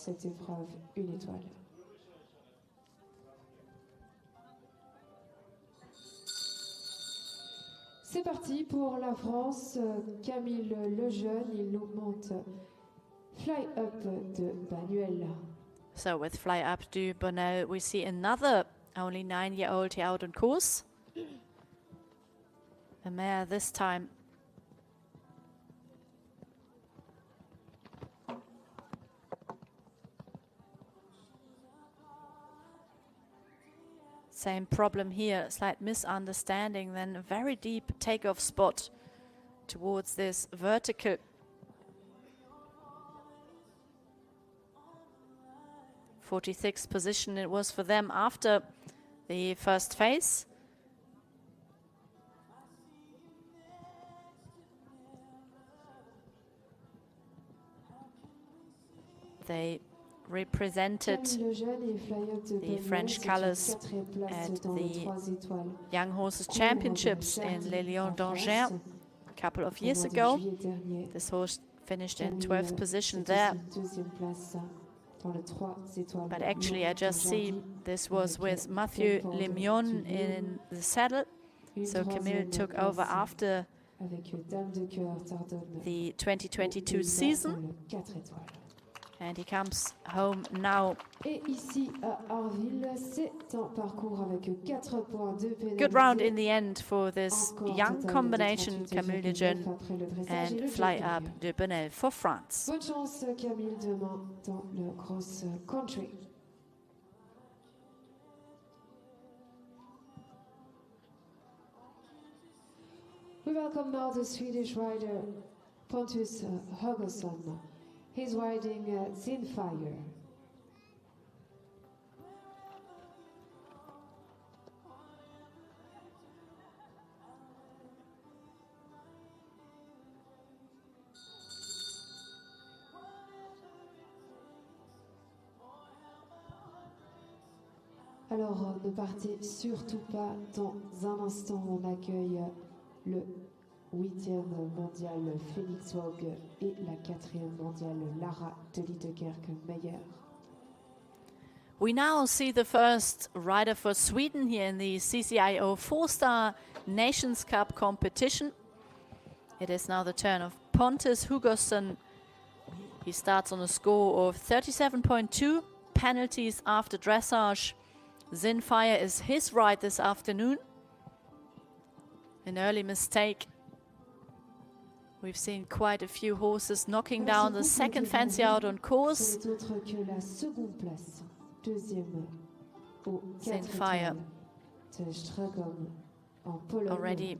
cette épreuve, une étoile. C'est parti pour la France. Camille Lejeune, il nous monte Fly Up de Banuel. So with Fly Up du Bonnel, we see another only 9-year-old here out on course. The mare this time. Same problem here, slight misunderstanding, then a very deep takeoff spot towards this vertical. '46th position it was for them after the first phase. They represented the French colors at the Young Horses Championships in Les Lions d'Angers a couple of years ago. This horse finished in 12th position there. But actually, I just see this was with Mathieu Lemion in the saddle. So Camille took over after the 2022 season. And he comes home now. Good round in the end for this young combination, Camille Lejeune and Fly Up de Bonnel for France. Bonne chance, Camille, demain dans le cross country. We welcome now the Swedish rider Pontus Hugosson. He's riding Zinfire. Alors, ne partez surtout pas. Dans un instant, on accueille le 8e mondial Félix Vogue et la 4e mondiale Lara de Liedekerke-Meyer. We now see the first rider for Sweden here in the CCIO 4-star Nations Cup competition. It is now the turn of Pontus Hugosson. He starts on a score of 37.2, penalties after dressage. Zinfire is his ride this afternoon. An early mistake. We've seen quite a few horses knocking down the second fancy out on course. Zinfire already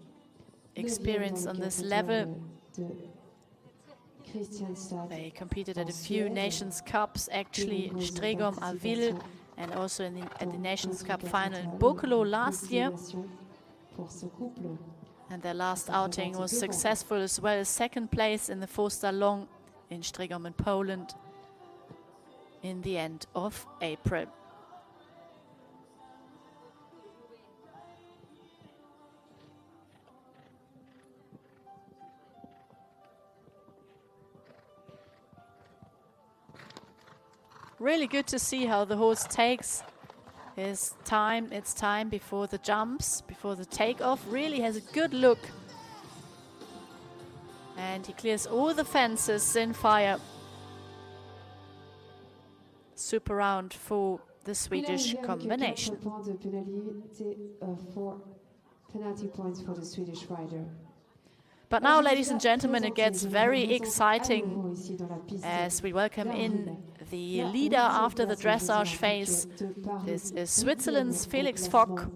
experienced on this level. They competed at a few Nations Cups, actually in Stregom, Arville, and also at the Nations Cup final in Bokolo last year. And their last outing was successful as well as second place in the 4-star long in Stregom in Poland in the end of April. Really good to see how the horse takes his time. It's time before the jumps, before the takeoff. Really has a good look. And he clears all the fences in fire. Super round for the Swedish combination. Penalty points for the Swedish rider. But now, ladies and gentlemen, it gets very exciting as we welcome in the leader after the dressage phase. This is Switzerland's Felix Fock,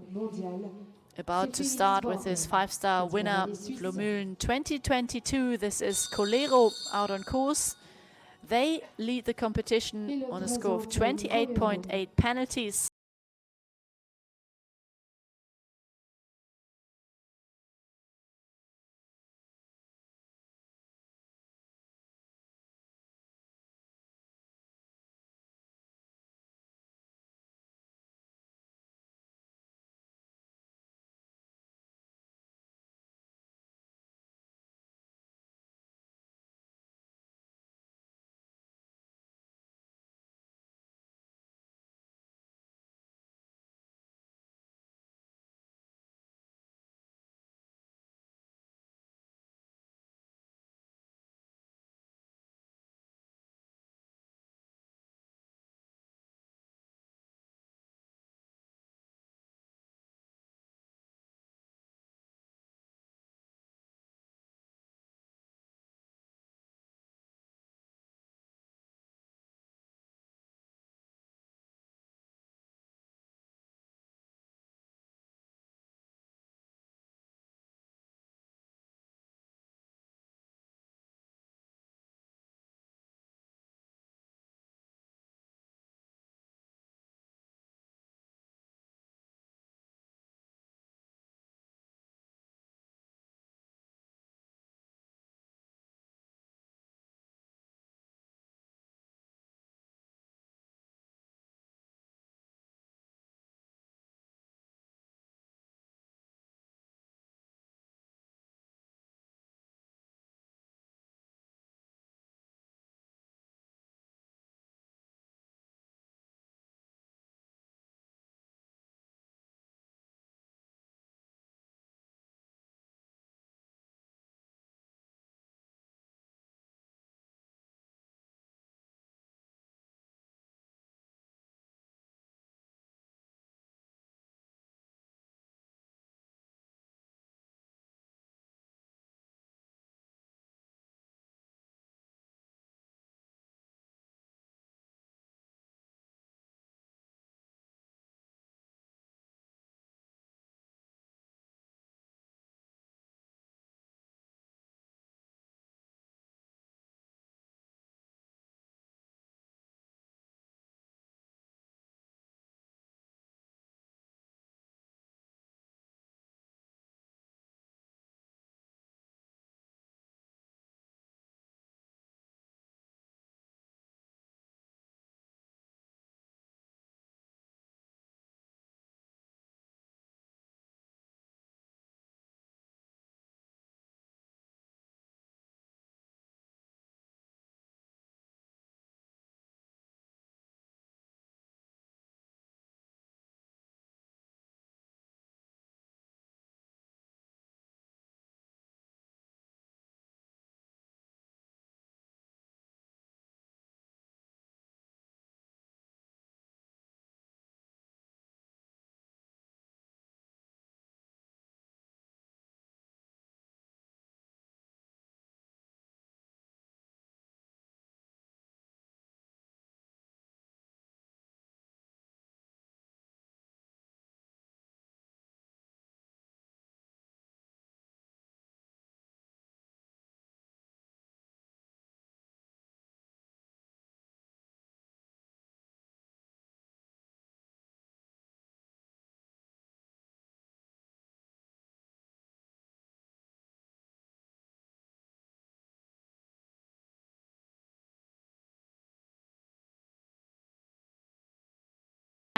about to start with his 5-star winner, Flomühlen 2022. This is Colero out on course. They lead the competition on a score of 28.8 penalties.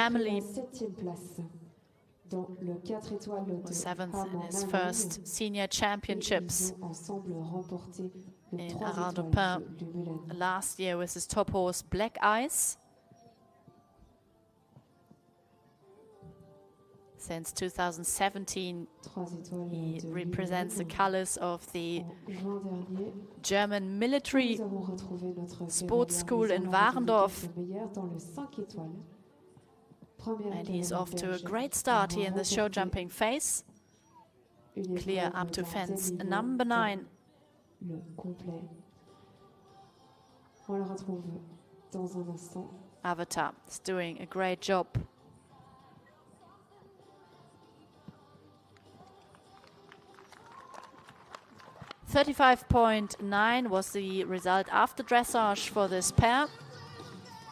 family. 7e place dans le 4 étoiles de 7th femmes in en his Allemagne. first senior Et championships ils ont ensemble remporté le in 3 Arville étoiles de Mulan. last year with his top horse Black Eyes. Since 2017, 3 étoiles he de represents the Mulan. colors of the En juin dernier, German military nous avons retrouvé notre Sports cavalière School Lisa in Lara Warendorf. Dedekind meilleure dans le 5 étoiles. Première And he's cavalière off to a belge great à start here in the show remporter jumping phase. une Clear épreuve up to d'un fence tel niveau number 9. dans le complet. On le retrouve dans un instant. Avatar is doing a great job. $35.9 was the result after dressage for this pair.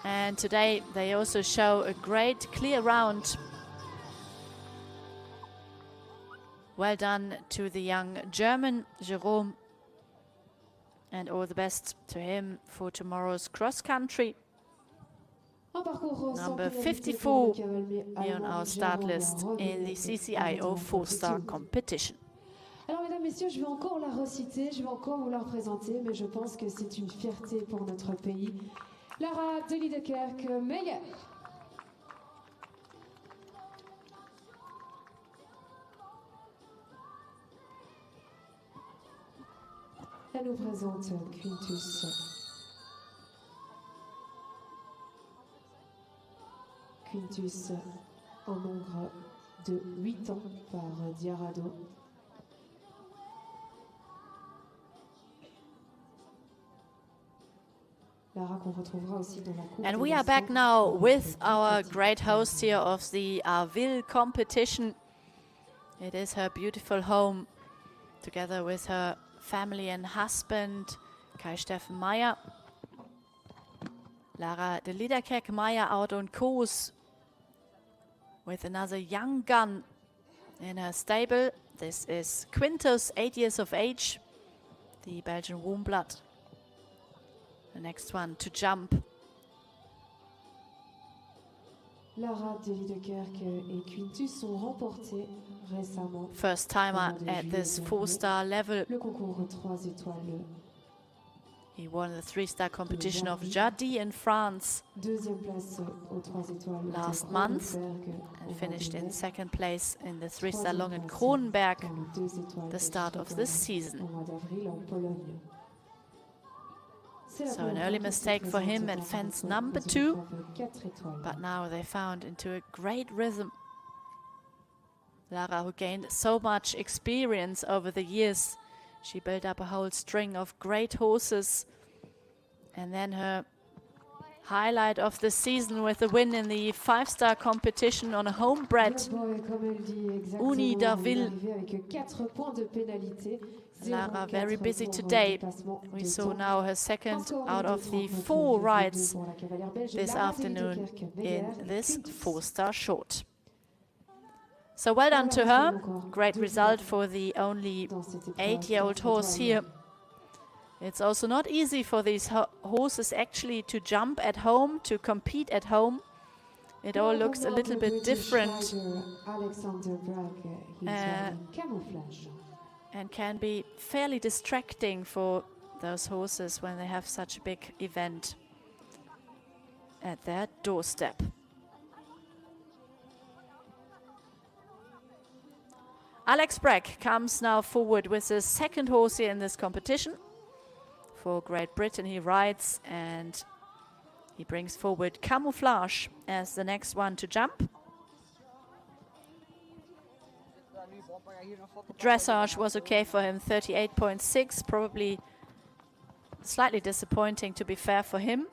And today they also show a great clear round. Well done to the young German, Jerome. And all the best to him for tomorrow's cross country. Number 54 here on our start list in the CCIO 4-star competition. Alors mesdames, messieurs, je vais encore la reciter, je vais encore vous la représenter, mais je pense que c'est une fierté pour notre pays. Lara de Liedekerk, meilleure. Elle nous présente Quintus. Quintus en nombre de 8 ans par Diarado. Lara qu'on retrouvera aussi dans la coupe. And we are back now with our great host here of the Arville competition. It is her beautiful home, together with her family and husband, Kai-Steffen Meyer. Lara de Liedekerk Meyer out on course with another young gun in her stable. This is Quintus, 8 years of age, the Belgian warm blood. The next one to jump. Lara de Liedekerk et Quintus ont remporté récemment First timer at this 4-star level. le concours 3 étoiles. He won the 3-star competition of Jardy in France Deuxième place aux 3 étoiles last de month Kronenberg and au finished in Arville. 2nd place in the 3-star long in Troisième place Kronenberg, dans le 2 étoiles the de start of this season. au mois d'avril en Pologne. C'est la So an première early fois qu'il mistake se for him présente at dans fence une number épreuve 2, 4 étoiles. but now they found into a great rhythm. Lara, who gained so much experience over the years, she built up a whole string of great horses. And then her highlight of the season with the win in the 5-star competition on a homebred, Uni d'Arville. Lara very busy today. We saw now her second out of the 4 rides this afternoon in this 4-star short. So well done to her. Great result for the only 8-year-old horse here. It's also not easy for these horses actually to jump at home, to compete at home. It all looks a little bit different and can be fairly distracting for those horses when they have such a big event at their doorstep. Alex Breck comes now forward with the second horse here in this competition. For Great Britain he rides, and he brings forward Camouflage as the next one to jump. Dressage was okay for him, 38.6, probably slightly disappointing to be fair for him.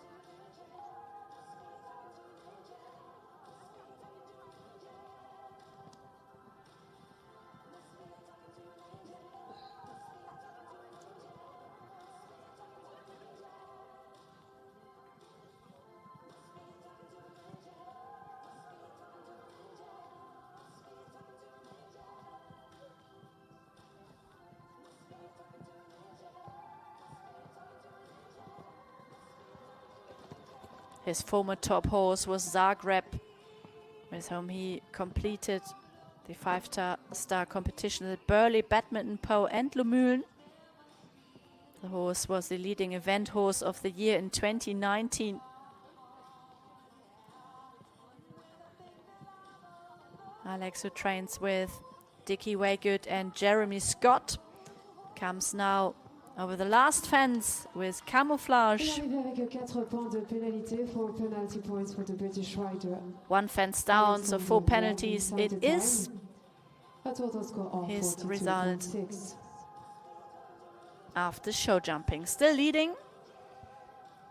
His former top horse was Zagreb, with whom he completed the 5-star competition at Burley, Badminton, Po and Lumülen. The horse was the leading event horse of the year in 2019. Alex, who trains with Dickie Waygood and Jeremy Scott, comes now over the last fence with Camouflage. One fence down, so 4 penalties. It is his result after show jumping. Still leading,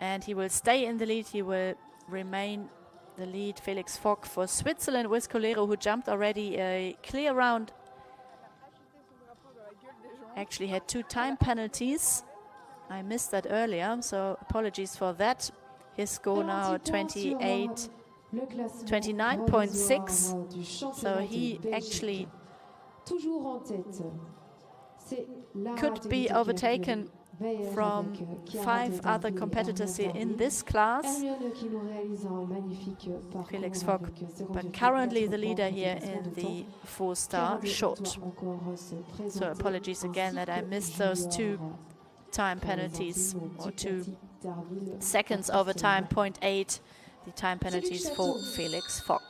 and he will stay in the lead. He will remain the lead. Felix Fock for Switzerland with Colero, who jumped already a clear round. Actually had 2 time penalties. I missed that earlier, so apologies for that. His score now 29.6. So he actually could be overtaken from 5 other competitors here in this class. Felix Fock, but currently the leader here in the 4-star short. So apologies again that I missed those 2 time penalties, or 2 seconds over time, 0.8, the time penalties for Felix Fock.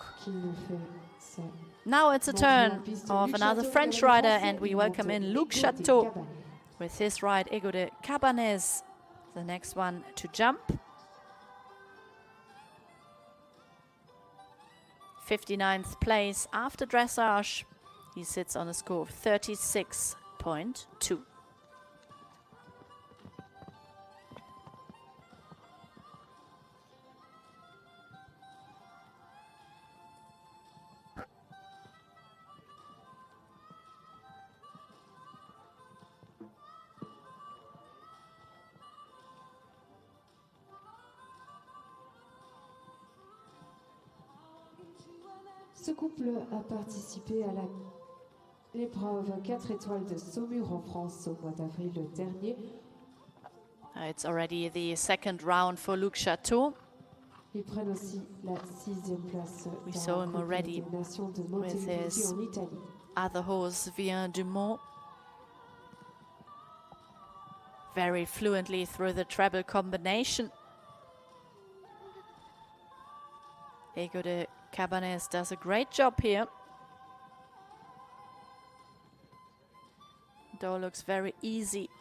Now it's a turn of another French rider, and we welcome in Luc Chateau with his ride Ego de Cabanès, the next one to jump. 59th place after dressage. He sits on a score of 36.2. Ce couple a participé à l'épreuve 4 étoiles de Saumur en France au mois d'avril dernier. It's already the second round for Luc Chateau. Ils prennent aussi la 6e place We saw him already with his other horse, Vien Dumont. Very fluently through the treble combination. Ego de Cabanès does a great job here. It all looks very easy.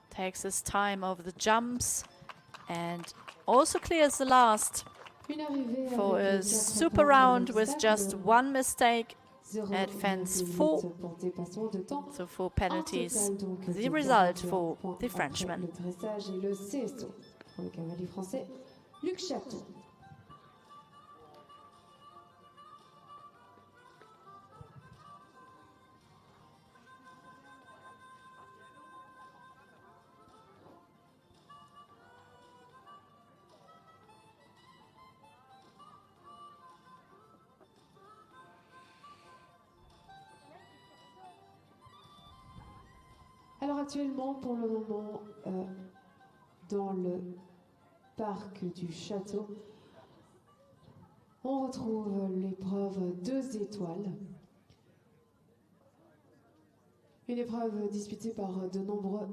Takes his time over the jumps and also clears the last for a super round with just 1 mistake at fence 4. So 4 penalties, the result for the Frenchman. Luc Chateau. Alors actuellement, pour le moment, dans le parc du château, on retrouve l'épreuve 2 étoiles. Une épreuve disputée par de nombreux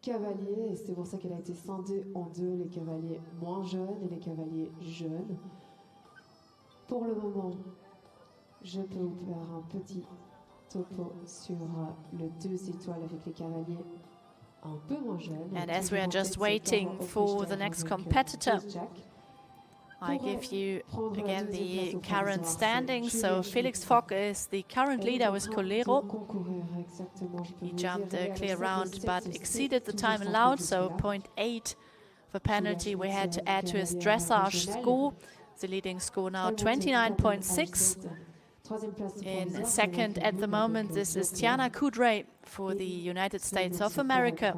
cavaliers, et c'est pour ça qu'elle a été scindée en 2, les cavaliers moins jeunes et les cavaliers jeunes. Pour le moment, je peux vous faire un petit topo sur le 2 étoiles avec les cavaliers un peu moins jeunes. And as we are just waiting for the next competitor, I give you again the current standings. So Felix Fock is the current leader with Colero. He jumped a clear round but exceeded the time allowed, so 0.8 for penalty we had to add to his dressage score. The leading score now 29.6. In second at the moment, this is Tiana Coudray for the United States of America.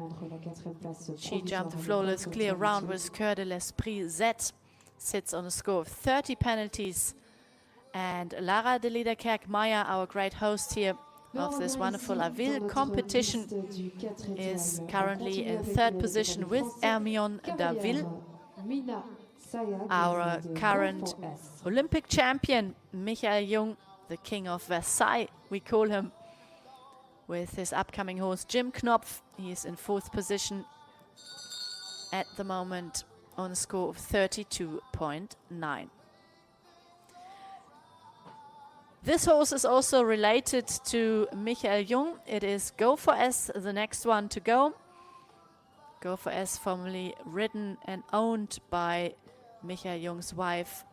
She jumped a flawless clear round with Coeur de l'Esprit Z. Sits on a score of 30 penalties. And Lara de Liederkerk-Meyer, our great host here of this wonderful Arville competition, is currently in 3rd position with Hermione Daville. our current Olympic champion, Michael Jung, the King of Versailles, we call him, with his upcoming horse, Jim Knopf. He is in 4th position at the moment on a score of 32.9. This horse is also related to Michael Jung. It is Go for S, the next one to go. Go for S, formerly ridden and owned by Michael Jung's wife,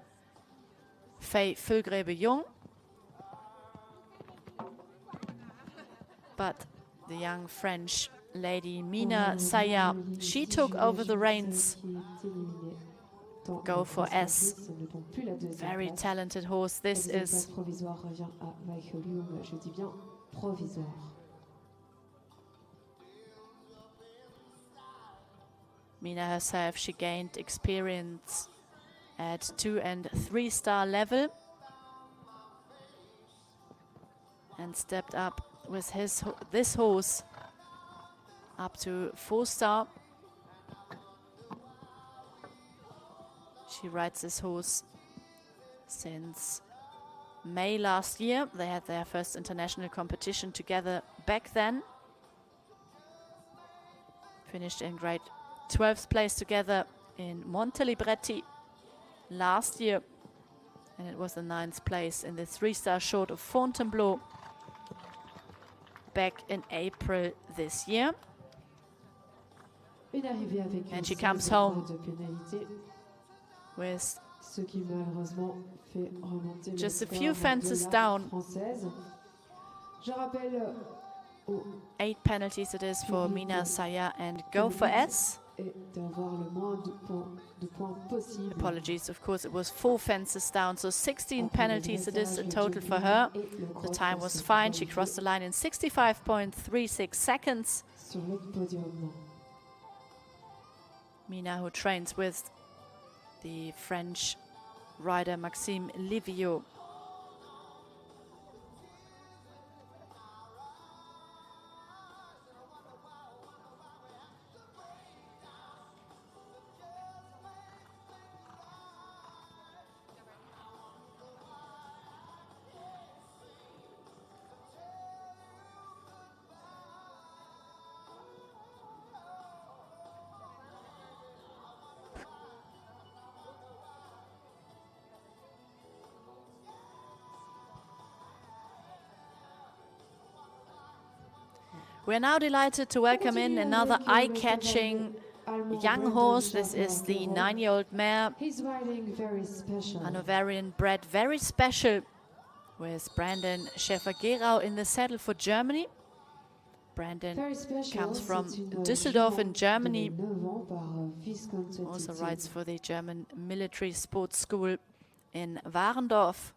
FEI Jung. But the young French lady Mina Saya, she took over the reins. Go for S. Very talented horse. This is Mina herself. She gained experience at 2- and 3-star level and stepped up with this horse up to 4-star. She rides this horse since May last year. They had their first international competition together back then. Finished in grade 12th place together in Montelibretti last year. And it was the 9th place in the 3-star short of Fontainebleau back in April this year. And she comes home with just a few fences down. 8 penalties it is for Mina Saya and Go for S. Apologies, of course, it was 4 fences down, so 16 penalties it is in total for her. The time was fine. She crossed the line in 65.36 seconds. Mina, who trains with the French rider Maxime Livio. We're now delighted to welcome in another eye-catching young horse. This is the 9-year-old mare, Hanoverian bred, very special, with Brandon Schäfer-Gerau in the saddle for Germany. Brandon comes from Düsseldorf in Germany, also rides for the German military sports school in Warendorf.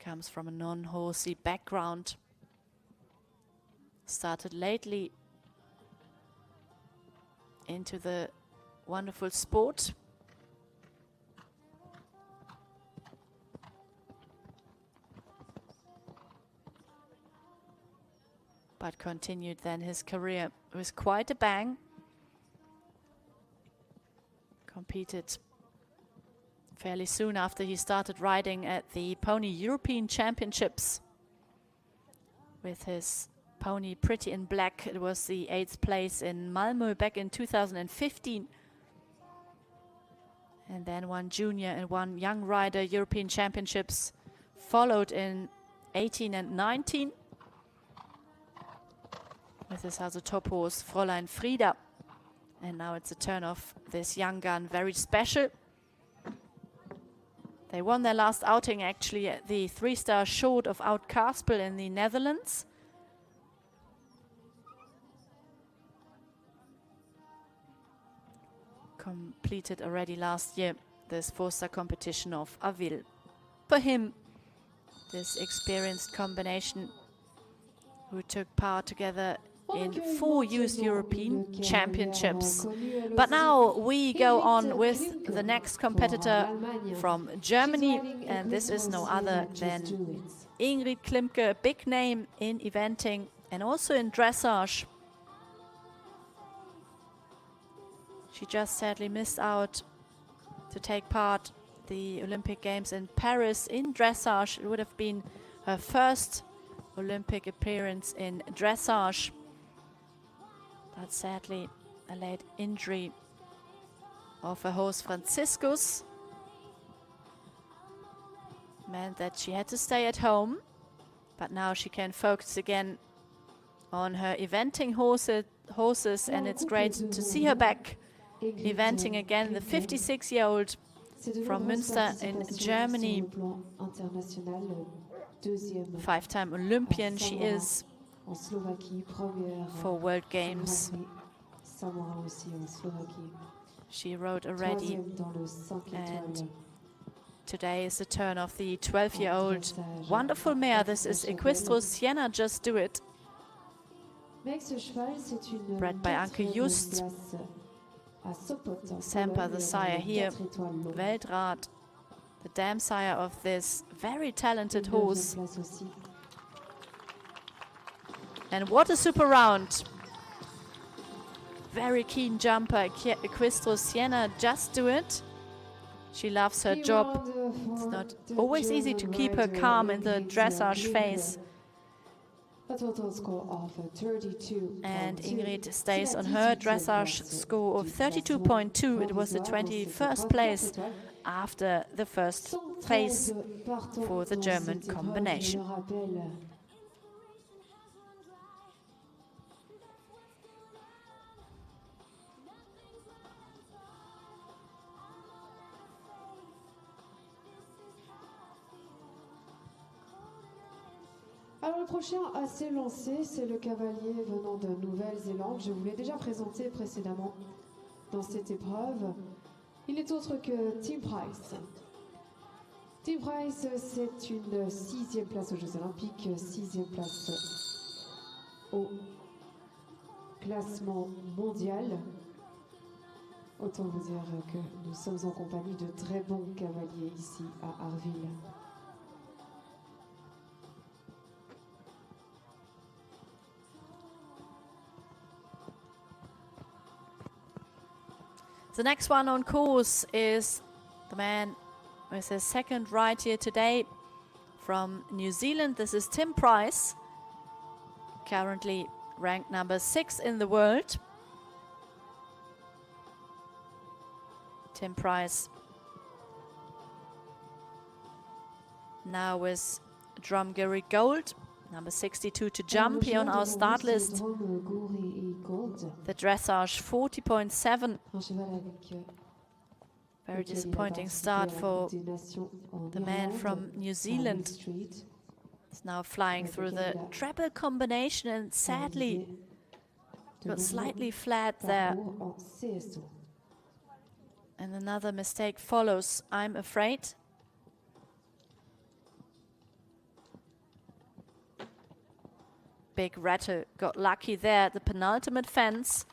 Comes from a non-horsey background. Started lately into the wonderful sport. But continued then his career with quite a bang. Competed fairly soon after he started riding at the Pony European Championships with his pony Pretty in Black. It was the 8th place in Malmö back in 2015. And then one junior and one young rider European Championships followed in 18 and 19. With his as a top horse, Fräulein Frieda. And now it's a turn of this young gun, very special. They won their last outing actually at the 3-star short of Oud-Karspel in the Netherlands. Completed already last year this 4-star competition of Arville. For him, this experienced combination who took part together in 4 youth European Championships. But now we go on with the next competitor from Germany, and this is no other than Ingrid Klimke, a big name in eventing and also in dressage. She just sadly missed out to take part the Olympic Games in Paris in dressage. It would have been her first Olympic appearance in dressage. But sadly, a late injury of her horse Franciscus meant that she had to stay at home. But now she can focus again on her eventing horses, and it's great to see her back eventing again. The 56-year-old from Münster in Germany, five-time Olympian she is for World Games. She rode already, and today is the turn of the 12-year-old wonderful mare. This is Equistros Sienna, Just Do It, bred by Anke Just. Semper, the sire here, Weltrat, the dam sire of this very talented horse. And what a super round. Very keen jumper, Equistros Sienna, Just Do It. She loves her job. It's not always easy to keep her calm in the dressage phase. And Ingrid stays on her dressage score of 32.2. It was the 21st place after the first phase for the German combination. Alors le prochain à s'élancer, c'est le cavalier venant de Nouvelle-Zélande. Je vous l'ai déjà présenté précédemment dans cette épreuve. Il n'est autre que Tim Price. Tim Price, c'est une 6e place aux Jeux Olympiques, 6e place au classement mondial. Autant vous dire que nous sommes en compagnie de très bons cavaliers ici à Arville. The next one on course is the man with his second ride here today from New Zealand. This is Tim Price, currently ranked number 6 in the world. Tim Price now with Drumgery Gold, number 62 to jump here on our start list. The dressage 40.7. Very disappointing start for the man from New Zealand. He's now flying through the treble combination and sadly got slightly flat there. And another mistake follows, I'm afraid. Big Rattle got lucky there at the penultimate fence.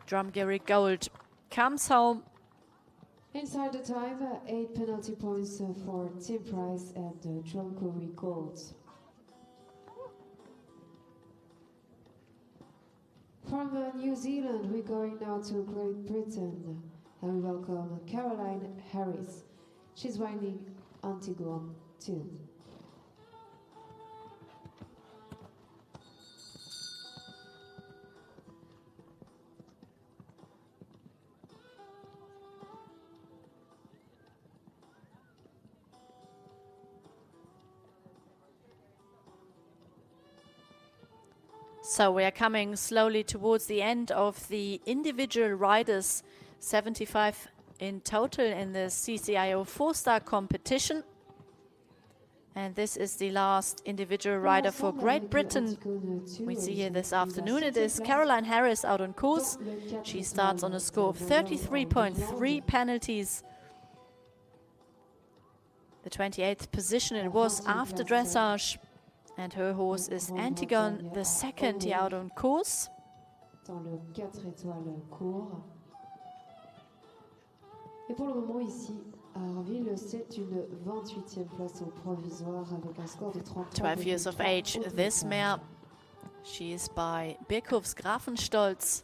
Drumgery Gold comes home. Inside the time, 8 penalty points for Tim Price and Drumgery Gold. From New Zealand, we're going now to Great Britain, and we welcome Caroline Harris. She's riding Antigone 2. So we are coming slowly towards the end of the individual riders, 75 in total in the CCIO4 star competition. And this is the last individual rider for Great Britain. We see here this afternoon it is Caroline Harris out on course. She starts on a score of 33.3 penalties. The 28th position it was after dressage. And her horse is Antigone, the second here out on course. Dans le 4 étoiles court. Et pour le moment ici, à Arville, c'est une 28e place au provisoire avec un score de 33. 12 years of age, this mare. She is by Birkhofs Grafenstolz.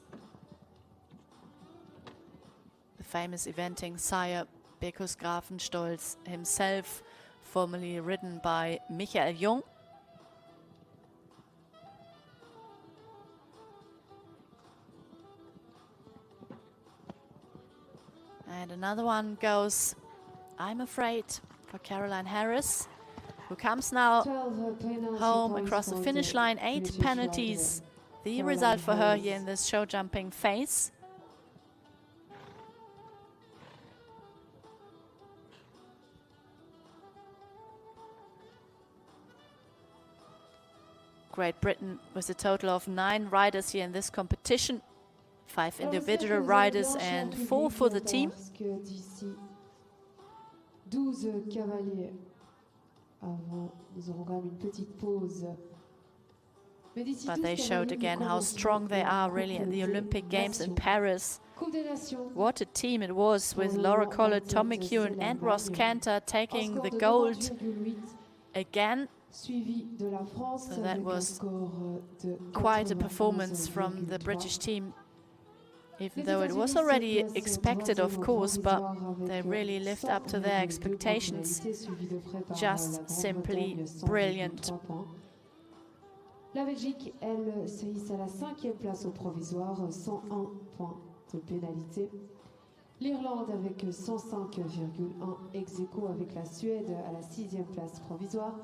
famous eventing sire Bekus Grafenstolz himself, formerly ridden by Michael Jung. And another one goes, I'm afraid, for Caroline Harris, who comes now home across the finish line. 8 penalties, the result for her here in this show jumping phase. Great Britain with a total of 9 riders here in this competition. 5 individual riders and 4 for the team. 12 cavaliers. Avant, nous aurons quand même une petite pause. But they showed again how strong they are really in the Olympic Games in Paris. What a team it was, with Laura Collett, Tom McEwen and Ross Cantor taking the gold again. So that was quite a performance from the British team, even though it was already expected, of course, but they really lived up to their expectations. Just simply brilliant. La Belgique, elle, se hisse à la 5e place au provisoire, 101 points de pénalité. L'Irlande avec 105,1 ex aequo avec la Suède à la 6e place provisoire.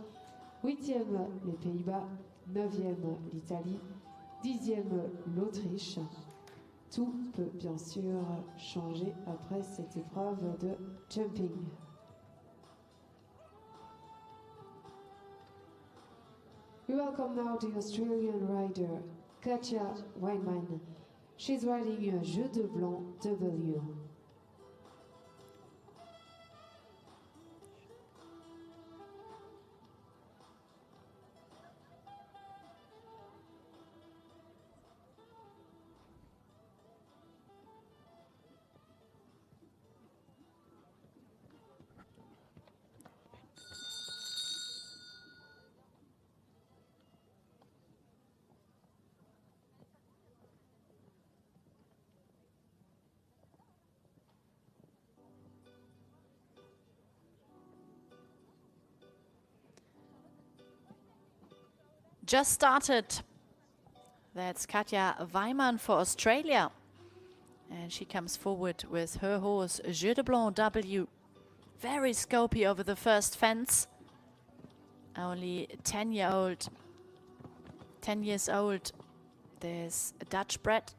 8e les Pays-Bas, 9e l'Italie, 10e l'Autriche. Tout peut bien sûr changer après cette épreuve de jumping. We welcome now the Australian rider Katja Weinman. She's riding a Jeu de Blanc W. Just started. That's Katja Weinman for Australia. And she comes forward with her horse Jeu de Blanc W. Very scopy over the first fence. Only 10 years old. There's a Dutch bred.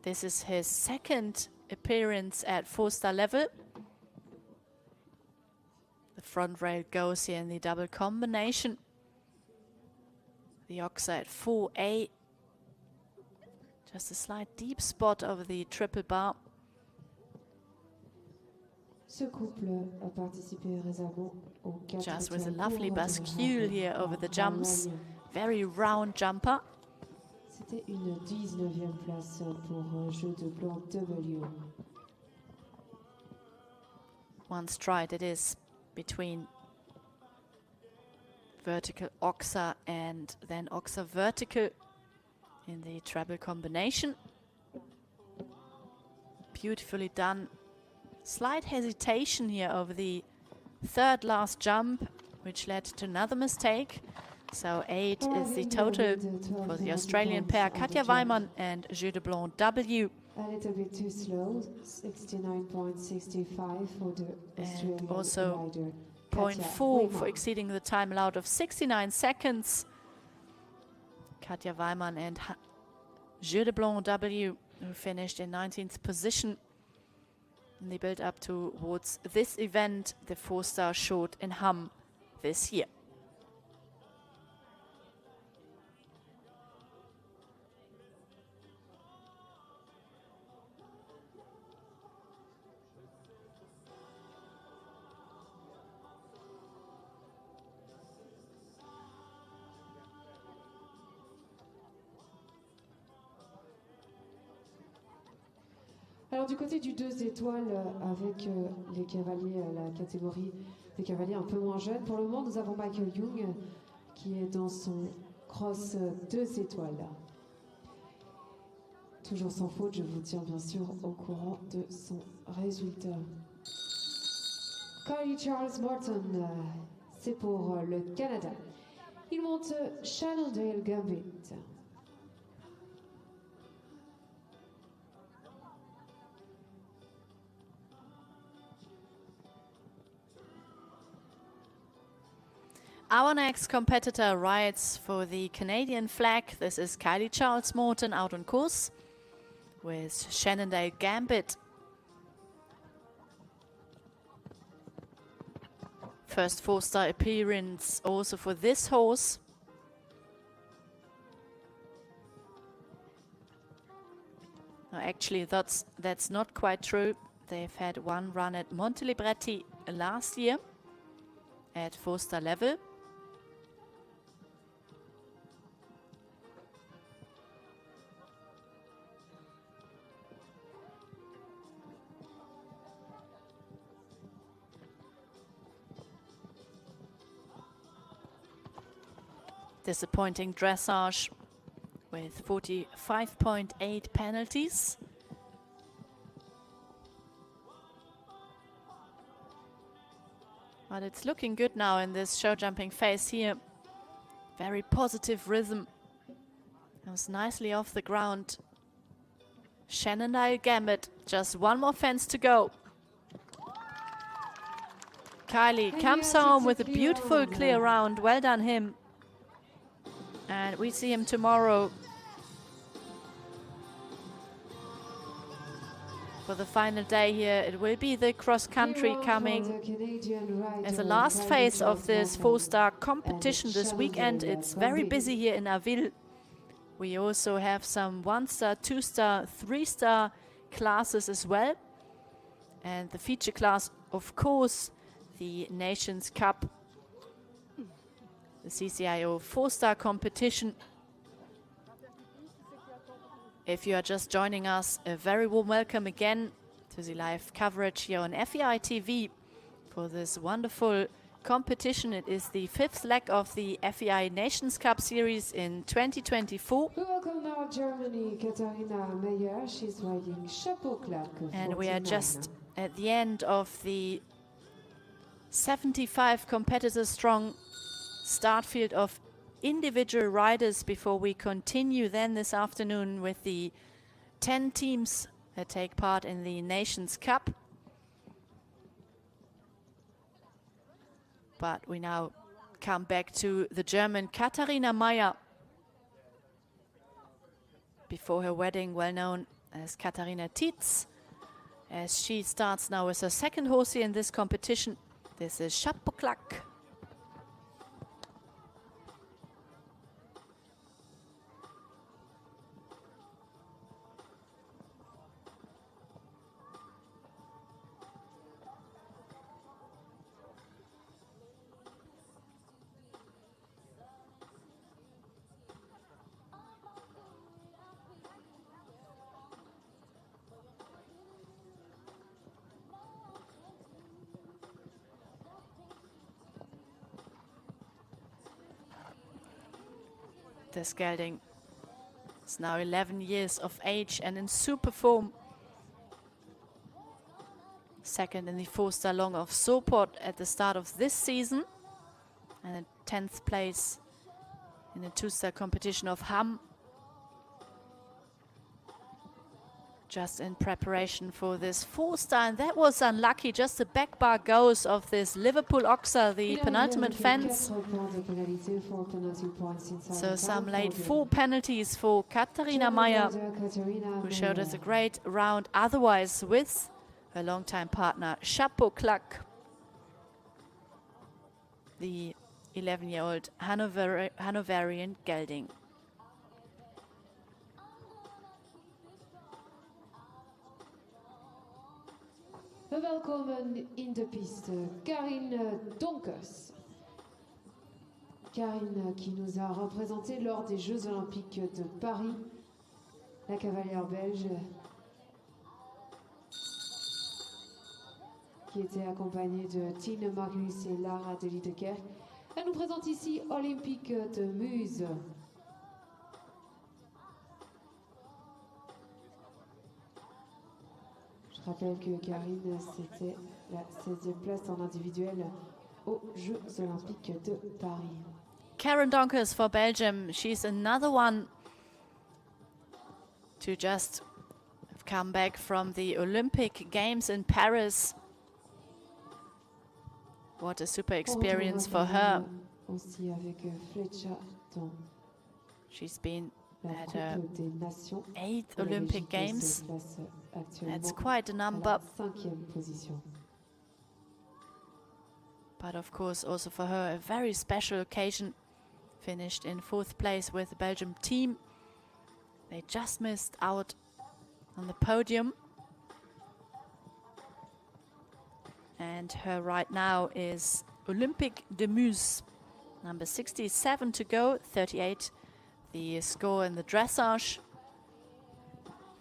This is his second appearance at 4-star level. The front rail goes here in the double combination. The oxer at 4A. Just a slight deep spot over the triple bar. Just with a lovely bascule here over the jumps. Very round jumper. C'était une 19e place pour Jeu de Blanc W. One stride it is between vertical oxer and then oxer vertical in the treble combination. Beautifully done. Slight hesitation here over the third last jump, which led to another mistake. So 8 is the total for the Australian pair, Katja Weinman and Jeu de Blanc W. A little bit too slow, 69.65 for the Australian and also rider. 0.4 for exceeding the time allowed of 69 seconds. Katja Weinman and Jeu de Blanc W, who finished in 19th position in the build-up towards this event, the 4-star short in Hamm this year. Alors du côté du 2 étoiles, avec les cavaliers, la catégorie des cavaliers un peu moins jeunes, pour le moment nous avons Michael Jung qui est dans son cross 2 étoiles. Toujours sans faute, je vous tiens bien sûr au courant de son résultat. Kylie Charles Morton, c'est pour le Canada. Il monte Shenandoah Gambit. Our next competitor rides for the Canadian flag. This is Kylie Charles Morton out on course with Shenandoah Gambit. First four-star appearance also for this horse. No, actually, that's not quite true. They've had one run at Montelibretti last year at four-star level. Disappointing dressage with 45.8 penalties. But it's looking good now in this show jumping phase here. Very positive rhythm. Comes nicely off the ground. Shenandoah Gambit, just one more fence to go. Kylie comes home with a beautiful clear round. Well done him. And we see him tomorrow for the final day here. It will be the cross country coming as the last phase of this four-star competition this weekend. It's very busy here in Arville. We also have some one-star, two-star, three-star classes as well. And the feature class, of course, the Nations Cup, the CCIO four-star competition. If you are just joining us, a very warm welcome again to the live coverage here on FEI TV for this wonderful competition. It is the fifth leg of the FEI Nations Cup series in 2024. We welcome now Germany, Katharina Meyer. She's riding Chapeau Claque. And we are just at the end of the 75 competitors strong start field of individual riders before we continue then this afternoon with the 10 teams that take part in the Nations Cup. But we now come back to the German Katharina Meyer. Before her wedding, well known as Katharina Tietz, as she starts now with her second horse here in this competition. This is Chapeau Claque. This gelding is now 11 years of age and in super form. Second in the four-star long of Sopot at the start of this season. And in 10th place in the two-star competition of Hamm. Just in preparation for this four-star, and that was unlucky. Just the back bar goes of this Liverpool Oxer, the penultimate fence. So some late four penalties for Katharina Meyer, who showed us a great round otherwise with her longtime partner Chapeau Claque, the 11-year-old Hanoverian gelding. We welkomen in de piste Karine Donkers. Karine qui nous a représenté lors des Jeux Olympiques de Paris, la cavalière belge qui était accompagnée de Tine Magnus et Lara de Liedekerk. Elle nous présente ici Olympique de Muse. Je rappelle que Karine, c'était la 16e place en individuel aux Jeux Olympiques de Paris. Karen Donkers for Belgium. She's another one to just come back from the Olympic Games in Paris. What a super experience for her. Aussi avec Fletcher dans She's been la at her Coupe des Nations. 8th La Olympic Belgique Games. se place actuellement That's quite a à number. la 5e position. But of course, also for her, a very special occasion. Finished in 4th place with the Belgium team. They just missed out on the podium. And her right now is Olympique de Muse. Number 67 to go, 38 the score in the dressage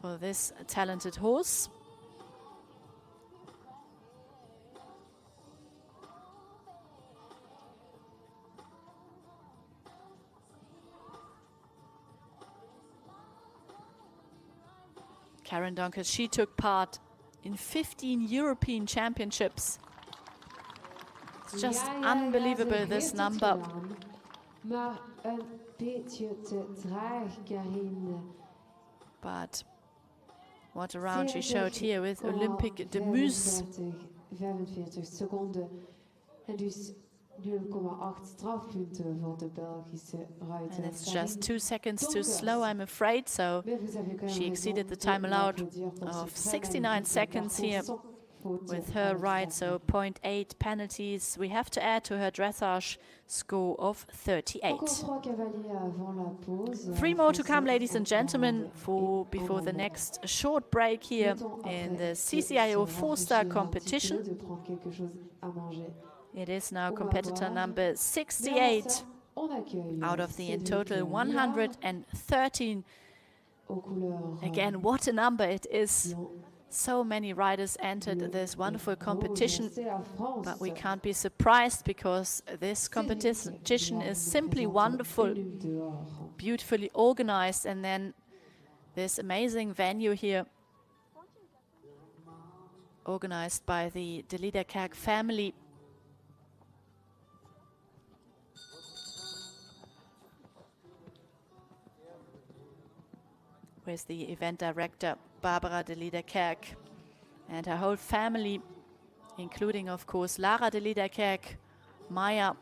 for this talented horse. Karen Donkers, she took part in 15 European Championships. It's just unbelievable, this number. Maar een beetje te traag, Karine. But what a round she showed here with Olympique de Muse. 45 seconden. En dus 0,8 strafpunten voor de Belgische ruiter. And it's just 2 seconds too slow, I'm afraid. So she exceeded the time allowed of 69 seconds here with her ride. So 0.8 penalties we have to add to her dressage score of 38. 3 more to come, ladies and gentlemen, before the next short break here in the CCIO4 star competition. It is now competitor number 68 out of the in total 113. Again, what a number it is. So many riders entered this wonderful competition, but we can't be surprised because this competition is simply wonderful, beautifully organized, and then this amazing venue here organized by the De Liederkerk family. With the event director Barbara De Liederkerk and her whole family, including of course Lara De Liederkerk, Maya,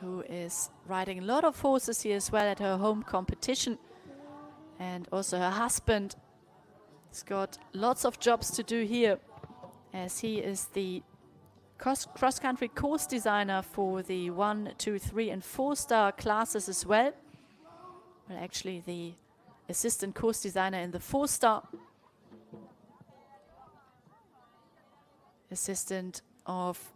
who is riding a lot of horses here as well at her home competition, and also her husband. He's got lots of jobs to do here as he is the cross-country course designer for the 1, 2, 3 and 4 star classes as well. Well, actually the assistant course designer in the 4 star. Assistant of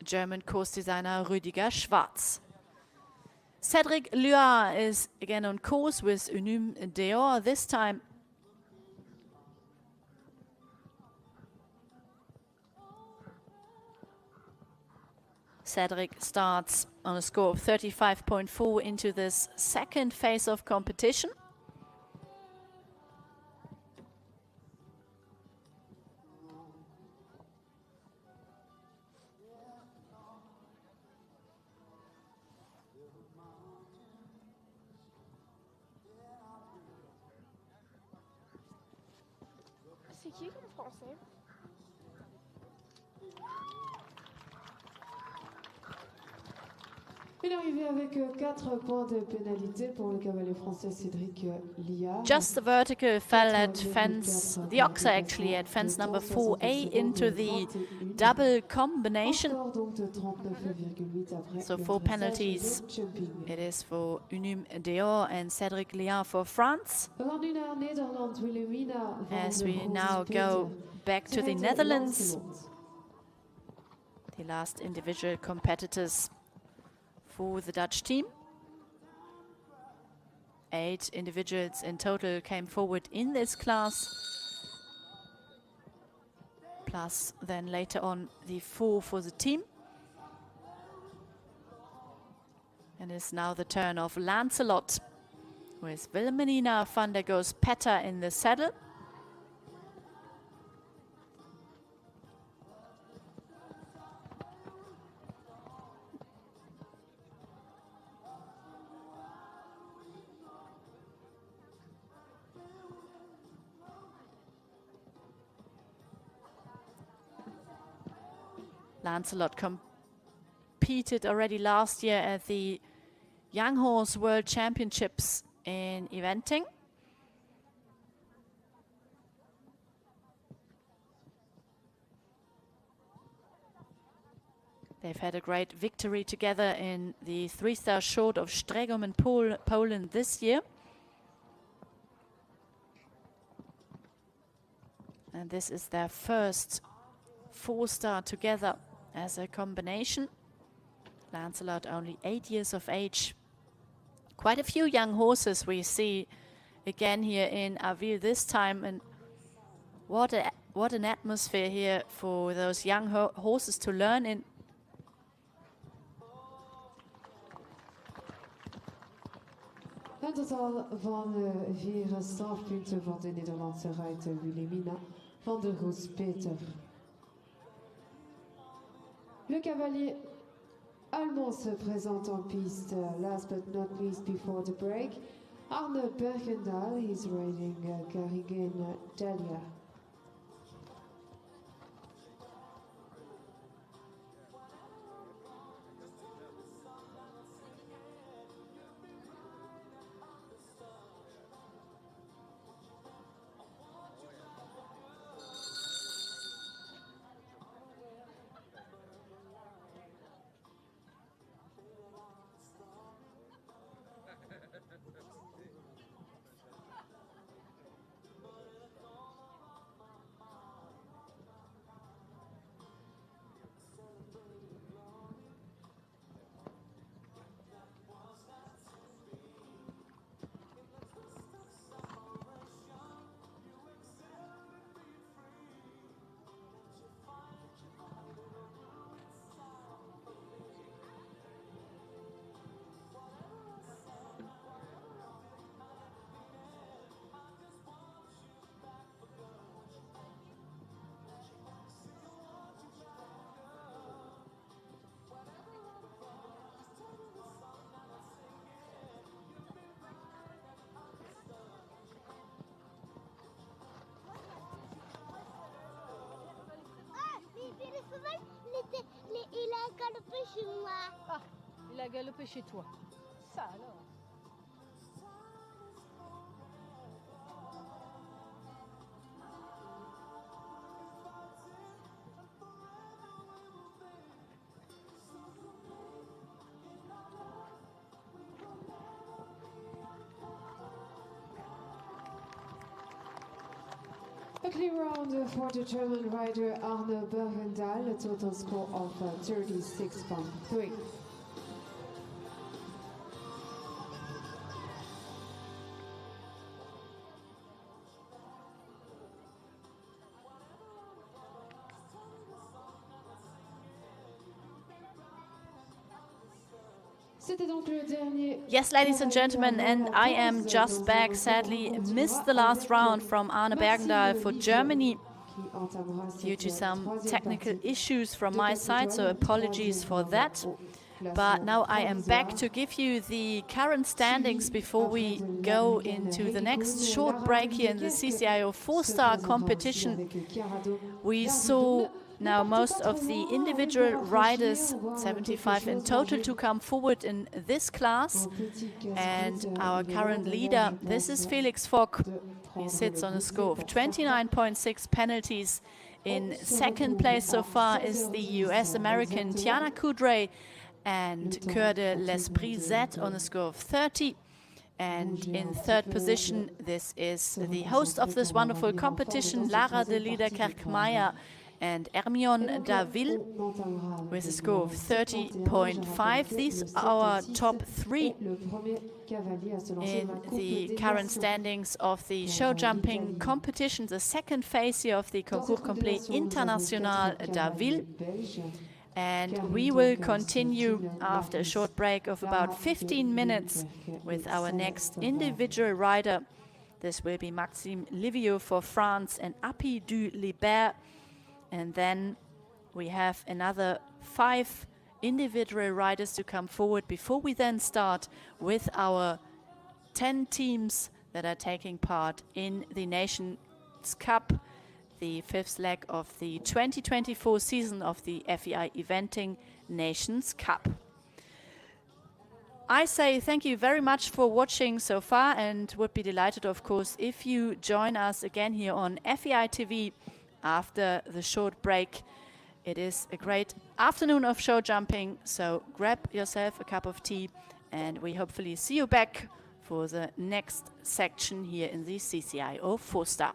German course designer Rüdiger Schwarz. Cédric Luard is again on course with Unum Deor this time. Cédric starts on a score of 35.4 into this second phase of competition. C'est qui comme français? Une arrivée avec 4 points de pénalité pour le cavalier français Cédric Liard. Just the vertical fell at fence, the oxer actually at fence number 4A into the double combination. So 4 penalties. It is for Unum Deor and Cédric Liard for France. As we now go back to the Netherlands, the last individual competitors for the Dutch team. 8 individuals in total came forward in this class, plus then later on the 4 for the team. And it's now the turn of Lancelot with Wilhelmina van der Goes Petter in the saddle. Lancelot competed already last year at the Young Horse World Championships in eventing. They've had a great victory together in the 3-star short of Stregum in Poland this year. And this is their first 4-star together as a combination. Lancelot only 8 years of age. Quite a few young horses we see again here in Arville this time, and what an atmosphere here for those young horses to learn in. Een totaal van 4 strafpunten voor de Nederlandse ruiter Wilhelmina van der Goes Peter. Le cavalier allemand se présente en piste. Last but not least before the break, Arne Bergendahl is riding Carrigan Dahlia. Il a galopé chez moi. Ah, il a galopé chez toi. Ça alors. A clear round for the German rider Arne Bergendahl, a total score of 36.3. Yes, ladies and gentlemen, and I am just back. Sadly, missed the last round from Arne Bergendahl for Germany due to some technical issues from my side, so apologies for that. But now I am back to give you the current standings before we go into the next short break here in the CCIO 4-star competition. We saw now most of the individual riders, 75 in total, to come forward in this class. And our current leader, this is Felix Fock. He sits on a score of 29.6 penalties. In second place so far is the US-American Tiana Coudray and Coeur de l'Esprit Z on a score of 30. And in third position, this is the host of this wonderful competition, Lara de Liederkerk-Meyer and Hermione Daville with a score of 30.5. These are our top 3 in the current standings of the show jumping competition. The second phase here of the Concours Complet International Daville. And we will continue after a short break of about 15 minutes with our next individual rider. This will be Maxime Livieux for France and Appy du Libert. And then we have another 5 individual riders to come forward before we then start with our 10 teams that are taking part in the Nations Cup, the fifth leg of the 2024 season of the FEI Eventing Nations Cup. I say thank you very much for watching so far, and would be delighted, of course, if you join us again here on FEI TV after the short break. It is a great afternoon of show jumping, so grab yourself a cup of tea, and we hopefully see you back for the next section here in the CCIO4 Star.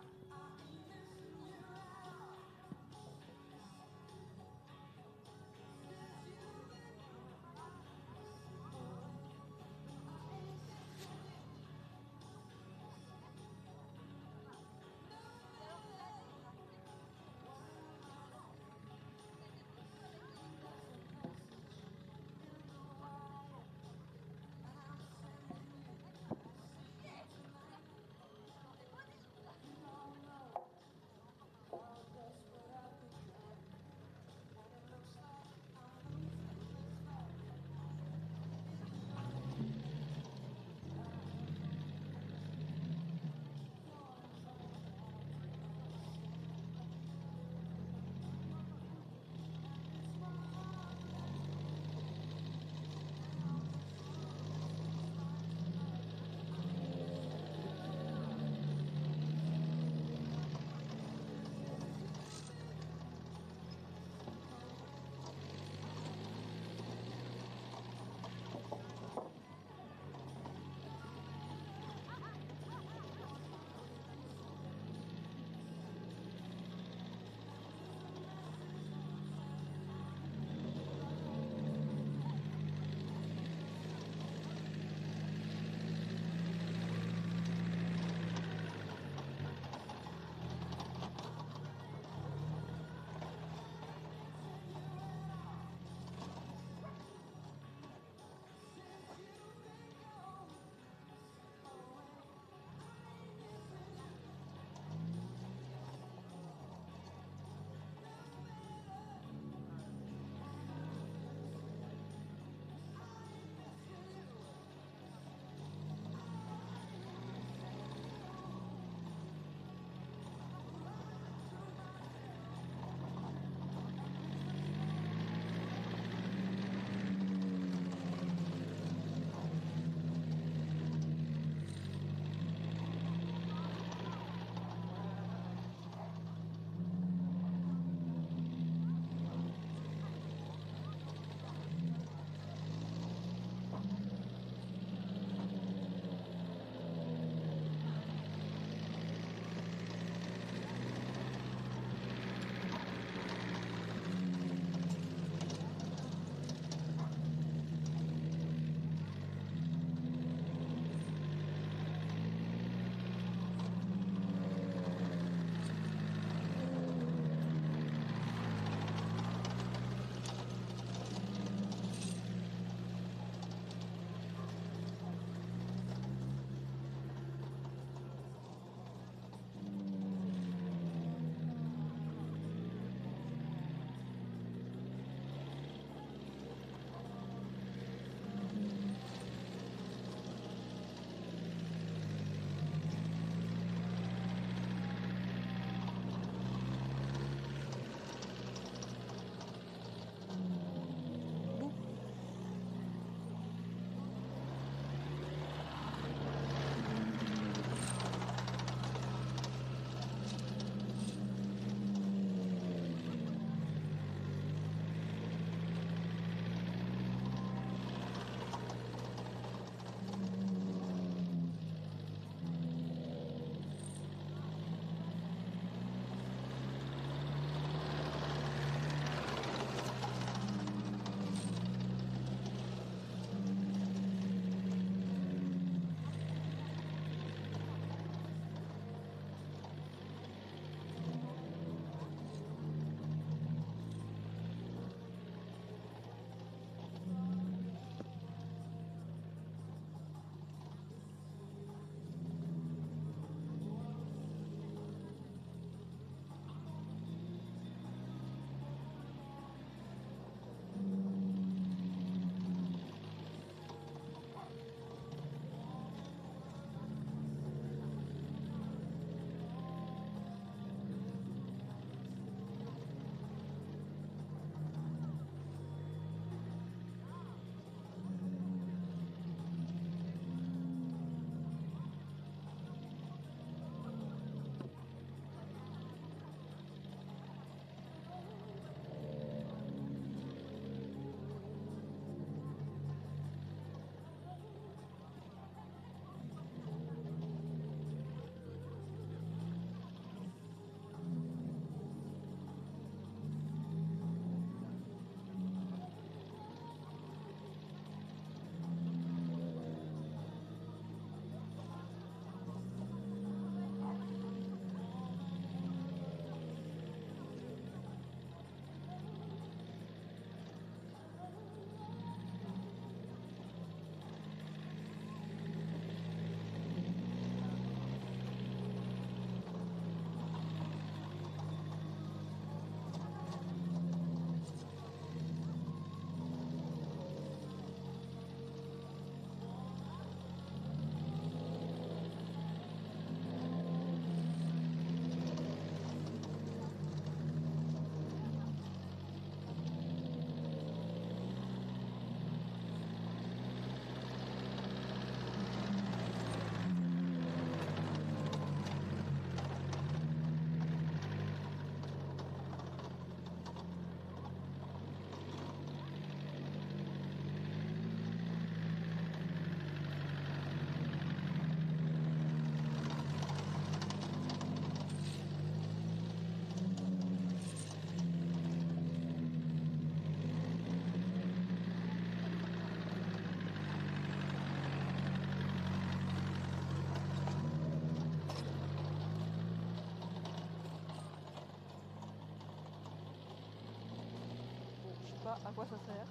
pas à quoi ça sert.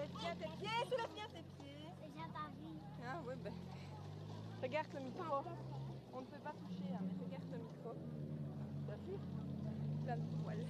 Soulève bien tes pieds, soulève bien tes pieds. J'ai pas vu. Ah ouais, ben. Regarde le micro. On ne peut pas toucher, hein, mais regarde le micro. T'as vu? Plein de poils.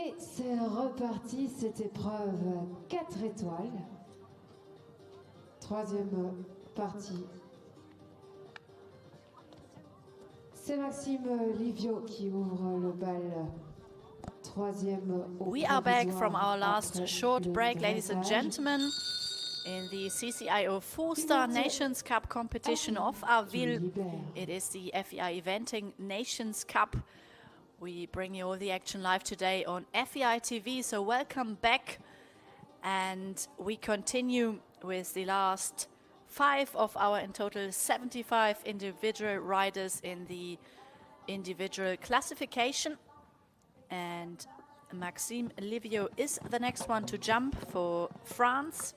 Et c'est reparti, cette épreuve 4 étoiles. Troisième partie. C'est Maxime Livio qui ouvre le bal. Troisième au We are back from our provisoire last après short le break, ladies and dressage. gentlemen, in the CCIO 4-star Nations Cup competition of Arville. It is the FEI Eventing Nations Cup. We bring you all the action live today on FEI TV, so welcome back. And we continue with the last 5 of our in total 75 individual riders in the individual classification. And Maxime Livio is the next one to jump for France.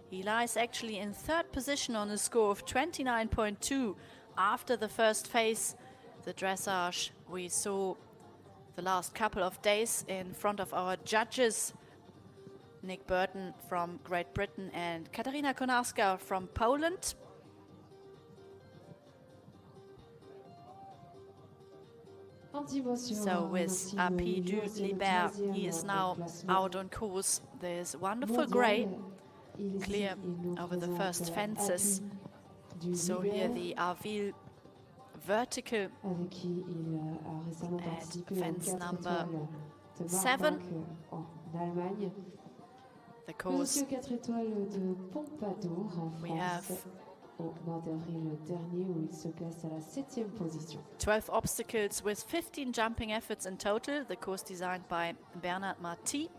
He lies actually in 3rd position on a score of 29.2 after the first phase, the dressage we saw the last couple of days in front of our judges, Nick Burton from Great Britain and Katarina Konarska from Poland. So with AP du Libert, he is now out on course. There's wonderful grey, clear over the first fences. So here the Arville vertical at fence number 7. The course we have 12 obstacles with 15 jumping efforts in total. The course designed by Bernard Marty.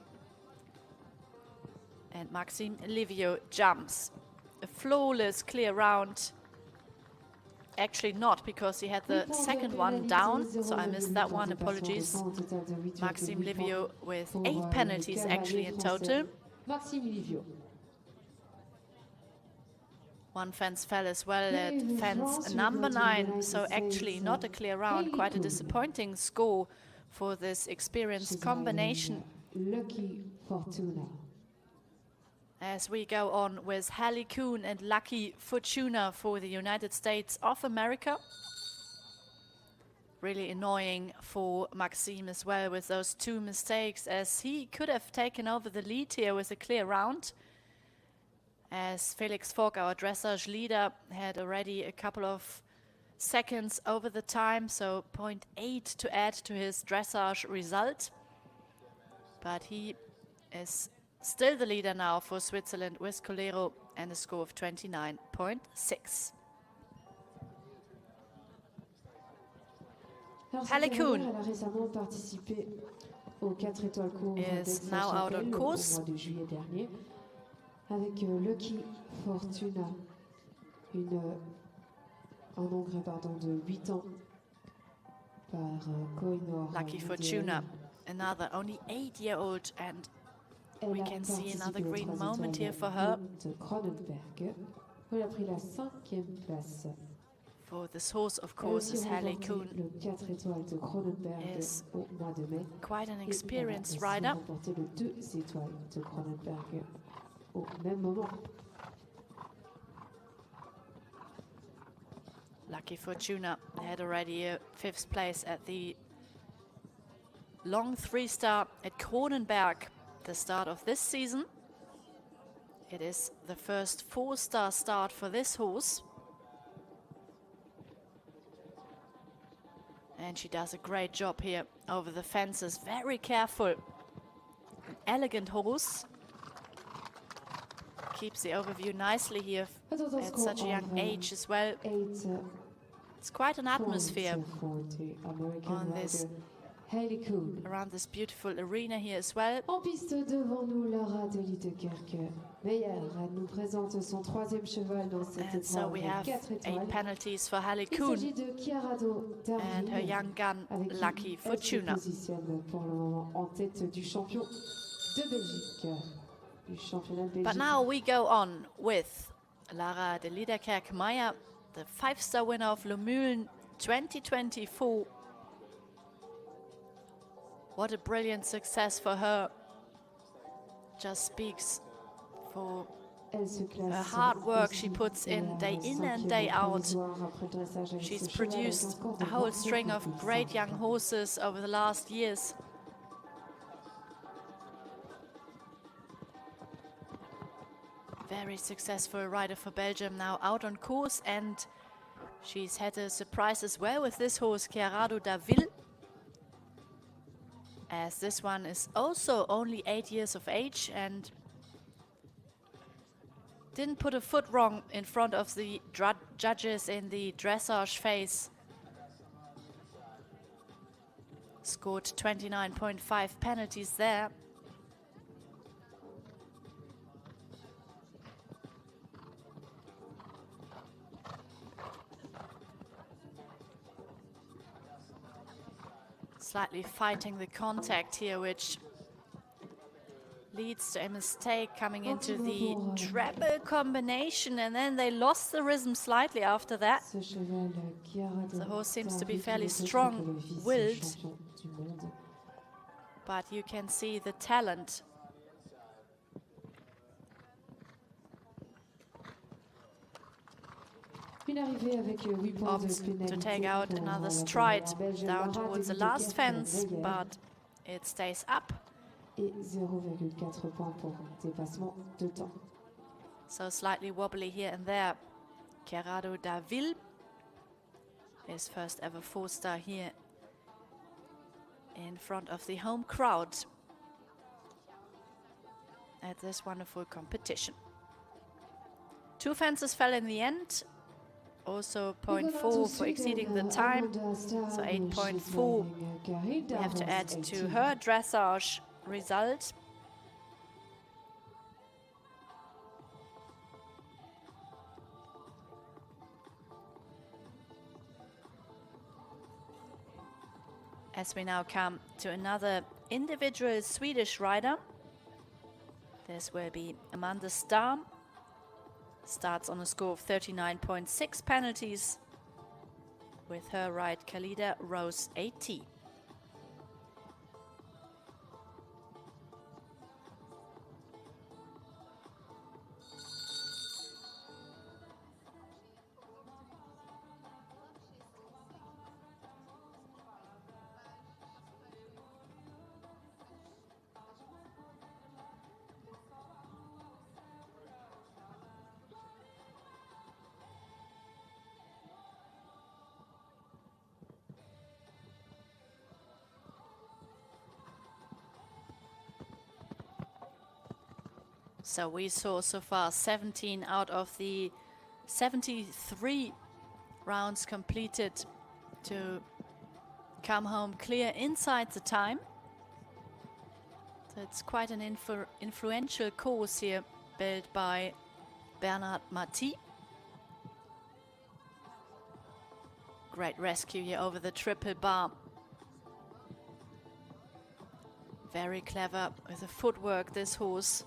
And Maxime Livio jumps. A flawless clear round. Actually not, because he had the second one down, so I missed that one, apologies. Maxime Livio with 8 penalties actually in total. One fence fell as well at fence number 9, so actually not a clear round, quite a disappointing score for this experienced combination. Lucky Fortuna. As we go on with Hallie Kuhn and Lucky Fortuna for the United States of America. Really annoying for Maxime as well with those 2 mistakes, as he could have taken over the lead here with a clear round. As Felix Fogg, our dressage leader, had already a couple of seconds over the time, so 0.8 to add to his dressage result. But he is still the leader now for Switzerland with Colero and a score of 29.6. Hallie Kuhn is now out on course. Avec Lucky Fortuna, un Hongrois de 8 ans par Koinor. Lucky Fortuna, another only 8-year-old, and we can see another green moment here for her. Elle a pris la 5e place. For this horse, of course, is Hallie Kuhn. Le 4 étoiles de Cronenberg Is au mois de mai. quite an experienced rider. Remporté le 2 étoiles de Cronenberg au même moment. Lucky Fortuna had already a 5th place at the long 3-star at Cronenberg, the start of this season. It is the first 4-star start for this horse. And she does a great job here over the fences, very careful. An elegant horse. Keeps the overview nicely here at such a young age as well. It's quite an atmosphere on this, around this beautiful arena here as well. En piste devant nous, Lara de Liedekerke. Meyer, elle nous présente son 3e cheval dans cette And so we have 4 8 étoiles. penalties for Hallie Il Kuhn s'agit de Chiarado and her d'Arville, young gun, avec qui Lucky elle se Fortuna. positionne pour le moment en tête du champion de Belgique, du championnat de Belgique. But now we go on with Lara de Liedekerke-Meyer, the 5-star winner of Le Mühlen 2024. What a brilliant success for her. Just speaks for Elle se classe her hard work aussi she puts de in la day in and 5e day out. provisoire après le dressage avec She's ce cheval avec un produced score de a whole string of 29,5. great young horses over the last years. Very successful rider for Belgium, now out on course, and she's had a surprise as well with this horse, d'Arville, as this one is also only 8 years of age and didn't put a foot wrong in front of the judges in the dressage phase. Scored 29.5 penalties there. Slightly fighting the contact here, which leads to a mistake coming into the treble combination, and then they lost the rhythm slightly after that. The horse seems to be fairly strong-willed, but you can see the talent. Opts to take out another stride down towards the last fence, but it stays up. So slightly wobbly here and there. d'Arville, his first ever 4-star here in front of the home crowd at this wonderful competition. 2 fences fell in the end. Also 0.4 for exceeding the time, so 8.4 we have to add to her dressage result. As we now come to another individual Swedish rider, this will be Amanda Starr. Starts on a score of 39.6 penalties with her ride Khalida Rose AT. So we saw so far 17 out of the 73 rounds completed to come home clear inside the time. So it's quite an influential course here, built by Bernard Marty. Great rescue here over the triple bar. Very clever with the footwork, this horse.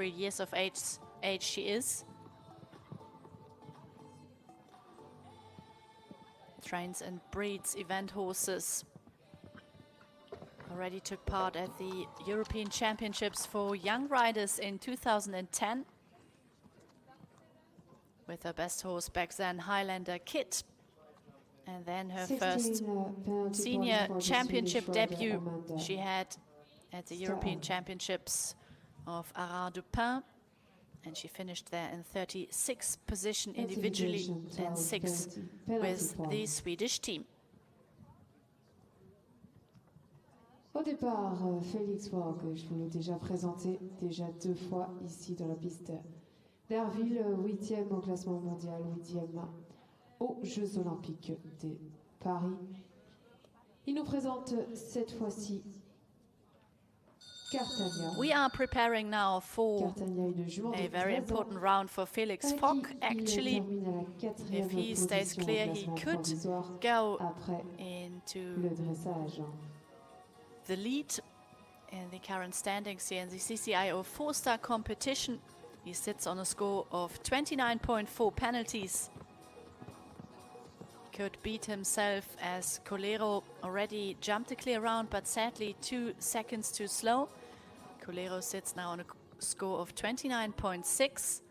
Years of age she is. Trains and breeds event horses. Already took part at the European Championships for young riders in 2010. With her best horse back then, Highlander Kit. And then her first senior championship debut she had at the European Championships of Arras-du-Pin, and she finished there in 36th position individually and 6th with the Swedish team. Au départ, Félix Waugh, je vous l'ai déjà présenté déjà 2 fois ici dans la piste d'Arville, 8e au classement mondial, 8e aux Jeux Olympiques de Paris. Il nous présente cette fois-ci We are preparing now for a very important round for Felix Fock. Actually, if he stays clear, he could go into the lead in the current standings here in the CCIO4 star competition. He sits on a score of 29.4 penalties. Could beat himself as Colero already jumped a clear round, but sadly 2 seconds too slow. Colero sits now on a score of 29.6.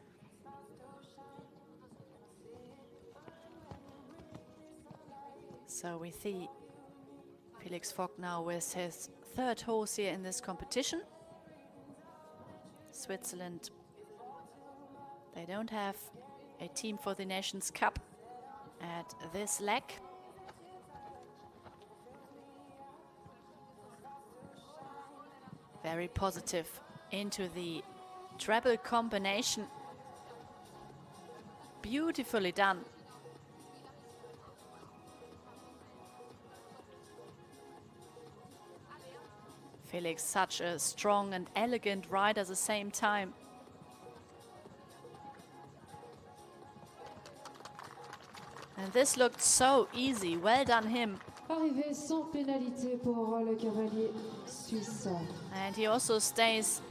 So we see Felix Vogt now with his third horse here in this competition. Switzerland, they don't have a team for the Nations Cup at this leg. Very positive into the treble combination. Beautifully done. Felix, such a strong and elegant ride at the same time. And this looked so easy. Well done him. Arrivé sans pénalité pour le cavalier suisse. And he also stays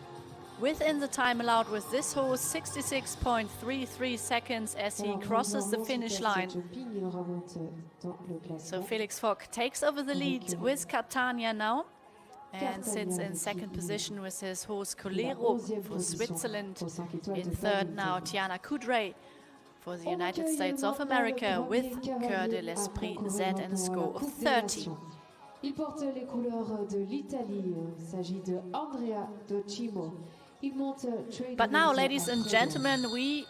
within the time allowed with this horse, 66.33 seconds as he crosses the finish line. So Felix Vogt takes over the lead with Catania now and sits in second position with his horse Colero for Switzerland. In third now Tiana Coudray for the United States of America with Cœur de l'Esprit Z and a score of 30. Il porte les couleurs de l'Italie. Il s'agit de Andrea Docimo. But now, ladies and gentlemen, we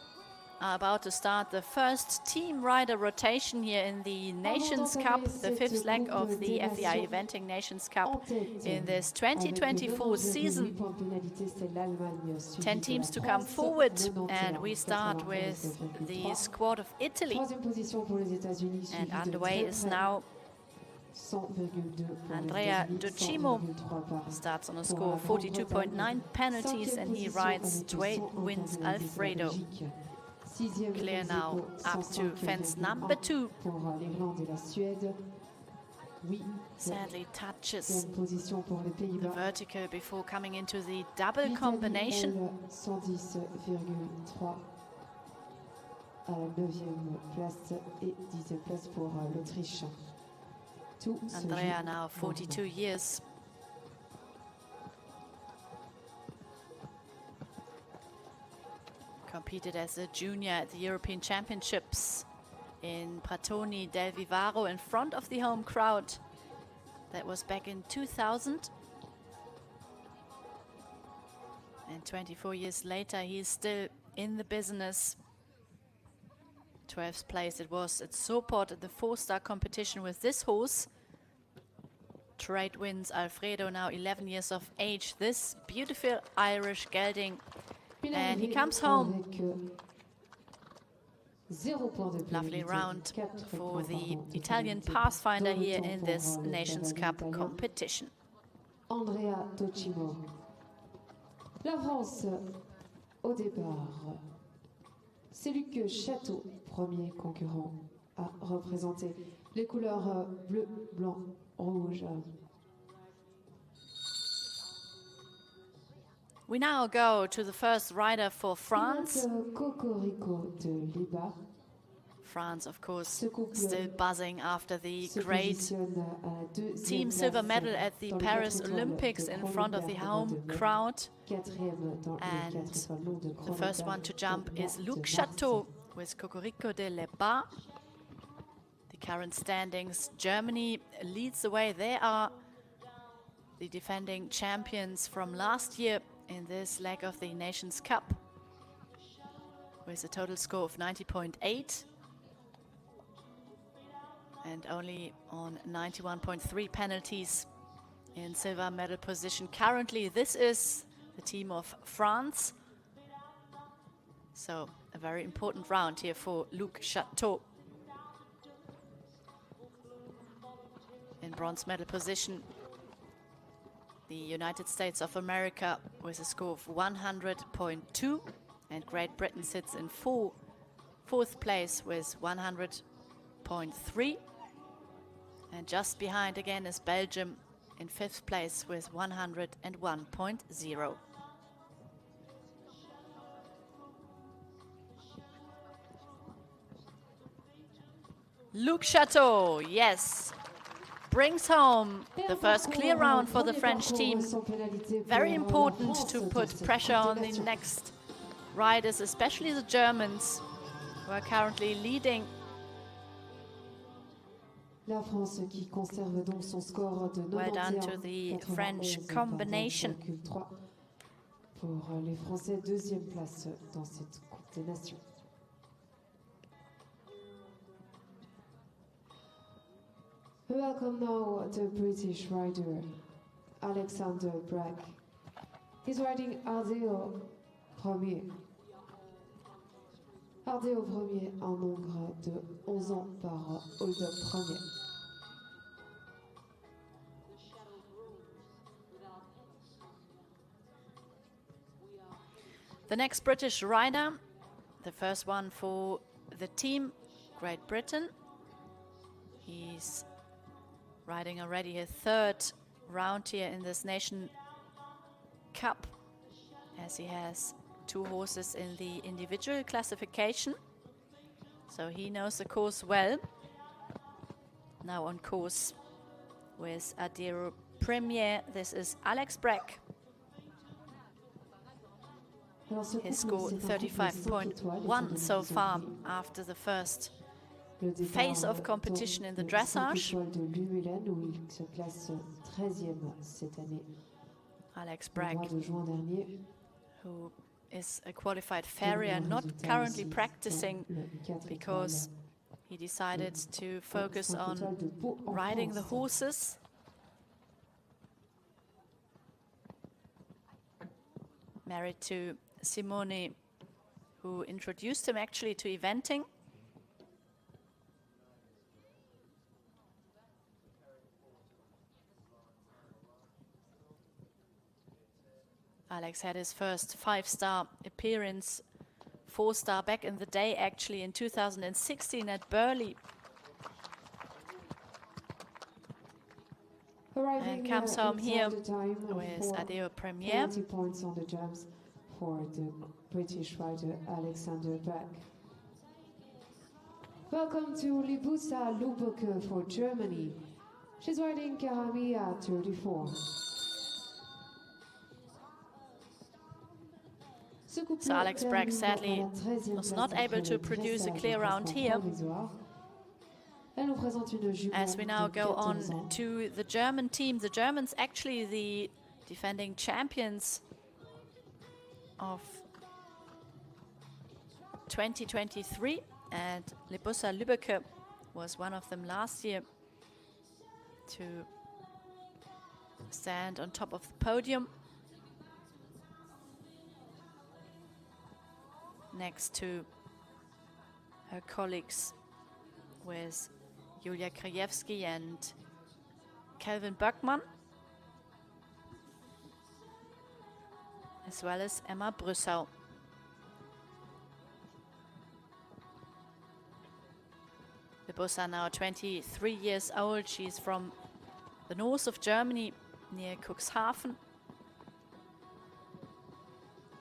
are about to start the first team rider rotation here in the Nations Cup, the fifth leg of the FEI Eventing Nations Cup in this 2024 season. 10 teams to come forward, and we start with the squad of Italy. And underway is now Andrea Docimo. Starts on a score of 42.9 penalties, and he rides Tway wins Alfredo. Clear now up to fence number 2. Sadly touches the vertical before coming into the double combination. Andrea now 42 years. Competed as a junior at the European Championships in Pratoni del Vivaro in front of the home crowd. That was back in 2000. And 24 years later, he's still in the business. 12th place it was at Sopot at the 4-star competition with this horse. Trade wins Alfredo, now 11 years of age. This beautiful Irish gelding. And he comes home. Lovely round for the Italian Pathfinder here in this Nations Cup competition. Andrea Docimo. La France au départ. C'est Luc Château, premier concurrent à représenter les couleurs bleu, blanc, rouge. We now go to the first rider for France. France, of course, still buzzing after the great team silver medal at the Paris Olympics in front of the home crowd. And the first one to jump is Luc Château with Cocorico de Lebas. The current standings, Germany leads the way. They are the defending champions from last year in this leg of the Nations Cup, with a total score of 90.8 and only on 91.3 penalties in silver medal position. Currently, this is the team of France. So a very important round here for Luc Château. In bronze medal position, the United States of America with a score of 100.2, and Great Britain sits in fourth place with 100.3. And just behind again is Belgium in 5th place with 101.0. Luc Château, yes. brings home the first clear round for the French team. Very important to put pressure on the next riders, especially the Germans, who are currently leading. La France qui conserve donc son score de 91, Well done to the French combination. 21,3 pour les Français, deuxième place dans cette Coupe des Nations. Welcome now the British rider Alexander Brack. He's riding Arville premier. Arville premier en nombre de 11 ans par hold-up premier. The next British rider, the first one for the team, Great Britain. He's riding already a third round here in this Nation Cup, as he has 2 horses in the individual classification. So he knows the course well. Now on course with Adero Premier, this is Alex Brack. His score 35.1 so far after the first phase of competition in the dressage. Alex Brack, who is a qualified farrier, not currently practicing because he decided to focus on riding the horses. Married to Simone, who introduced him actually to eventing. Alex had his first 5-star appearance, 4-star back in the day, actually in 2016 at Burley. And comes home here with Adeo Premier. 20 points on the jumps for the British rider Alexander Brack. Welcome to Libusa Lübbecke for Germany. She's riding Karamia 34. So Alex Brack sadly was not able to produce a clear round here. As we now go on to the German team. The Germans actually the defending champions of 2023, and Libusa Lübbecke was one of them last year to stand on top of the podium next to her colleagues with Julia Krajewski and Kelvin Böckmann, as well as Emma Brüssau. Libusa now 23 years old. She's from the north of Germany, near Cuxhaven.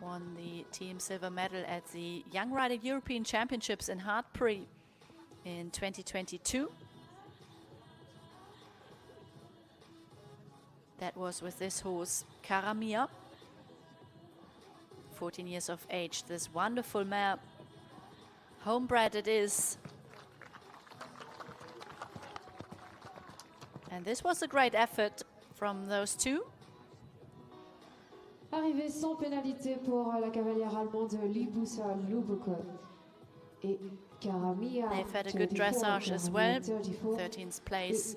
Won the team silver medal at the Young Rider European Championships in Hartpury in 2022. That was with this horse, Karamia, 14 years of age. This wonderful mare, homebred it is. And this was a great effort from those two. Arrivée sans pénalité pour la cavalière allemande Libusa Lübbecke et Karamia. They've had a good dressage as well, 13th place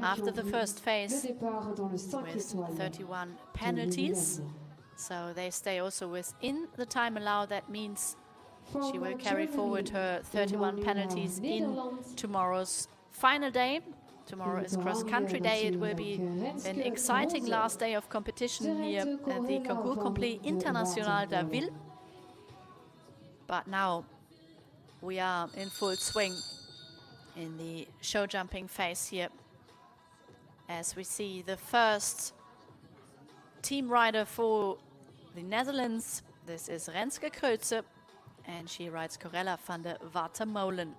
after the first phase with 31 penalties. So they stay also within the time allowed. That means she will carry forward her 31 penalties in tomorrow's final day. Tomorrow is cross-country day. It will be an exciting last day of competition here at the Concours Complet International d'Arville. But now we are in full swing in the show jumping phase here, as we see the first team rider for the Netherlands. This is Renske Kreutze, and she rides Corella van der Watermolen.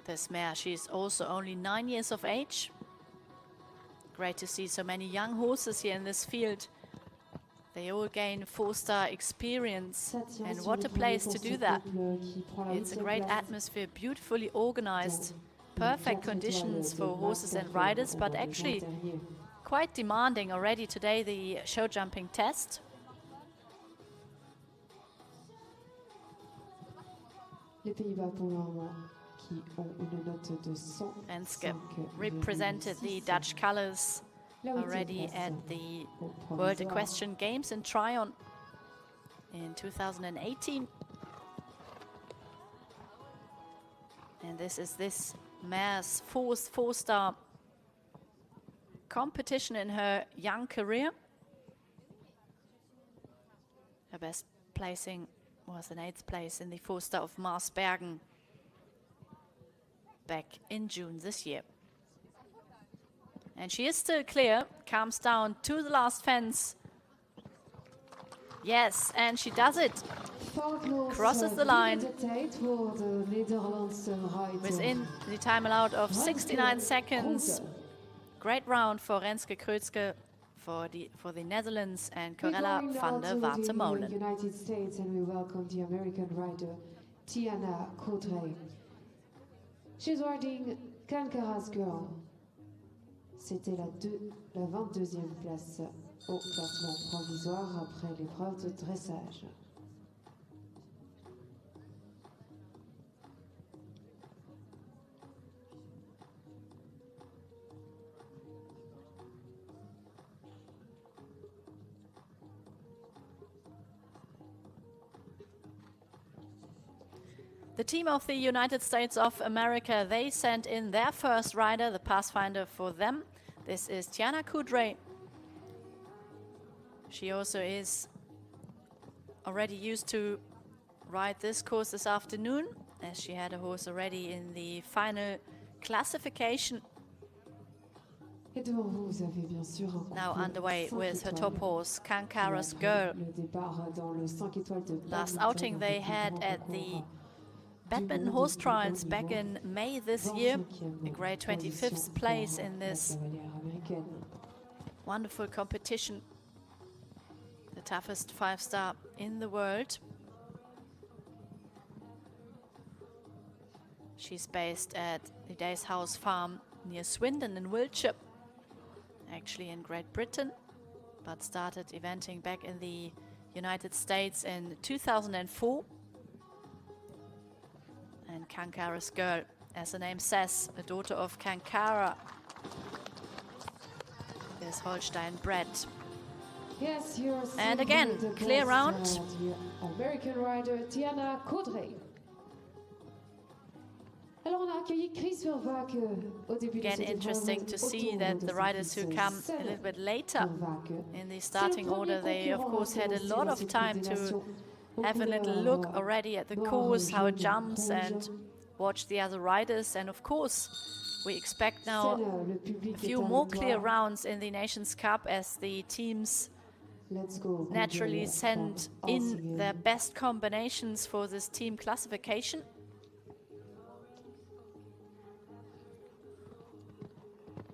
this mare. She's also only 9 years of age. Great to see so many young horses here in this field. They all gain 4-star experience, and what a place to do that. It's a great atmosphere, beautifully organized, perfect conditions for horses and riders, but actually quite demanding already today, the show jumping test. Les Pays-Bas pour le moment qui ont une note de 100. Enske represented the Dutch colors already at the World Equestrian Games in Tryon in 2018. And this is this mare's fourth 4-star competition in her young career. Her best placing was an 8th place in the 4-star of Marsbergen back in June this year. And she is still clear, comes down to the last fence. Yes, and she does it. Crosses the line within the time allowed of 69 seconds. Great round for Renske Kreutzke for the Netherlands and Corella van der Watermolen. United States, and we welcome the American rider Tiana Caudray. She's riding Kankara's Girl. C'était la 22e place au classement provisoire après l'épreuve de dressage. The team of the United States of America, they sent in their first rider, the Pathfinder for them. This is Tiana Caudray. She also is already used to ride this course this afternoon, as she had a horse already in the final classification. Now underway with her top horse, Kankara's Girl. Last outing they had at the Badminton horse trials back in May this year, a great 25th place in this wonderful competition, the toughest 5-star in the world. She's based at the Days House Farm near Swindon in Wiltshire, actually in Great Britain, but started eventing back in the United States in 2004. And Kankara's Girl, as the name says, a daughter of Kankara, is Holstein bred. Yes, and again, clear round. American rider Tiana Caudray. Again, interesting to see that the riders who come a little bit later in the starting order, they of course had a lot of time to have a little look already at the course, how it jumps, and watch the other riders. And of course, we expect now a few more clear rounds in the Nations Cup as the teams naturally send in their best combinations for this team classification.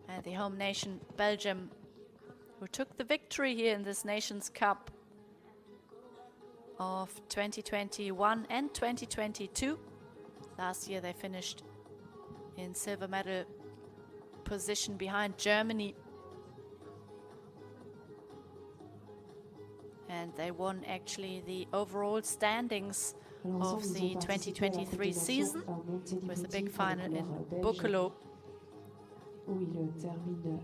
And the home nation, Belgium, who took the victory here in this Nations Cup of 2021 and 2022. Last year they finished in silver medal position behind Germany. And they won actually the overall standings of the 2023 season with the big final in Boekelo. Où il termine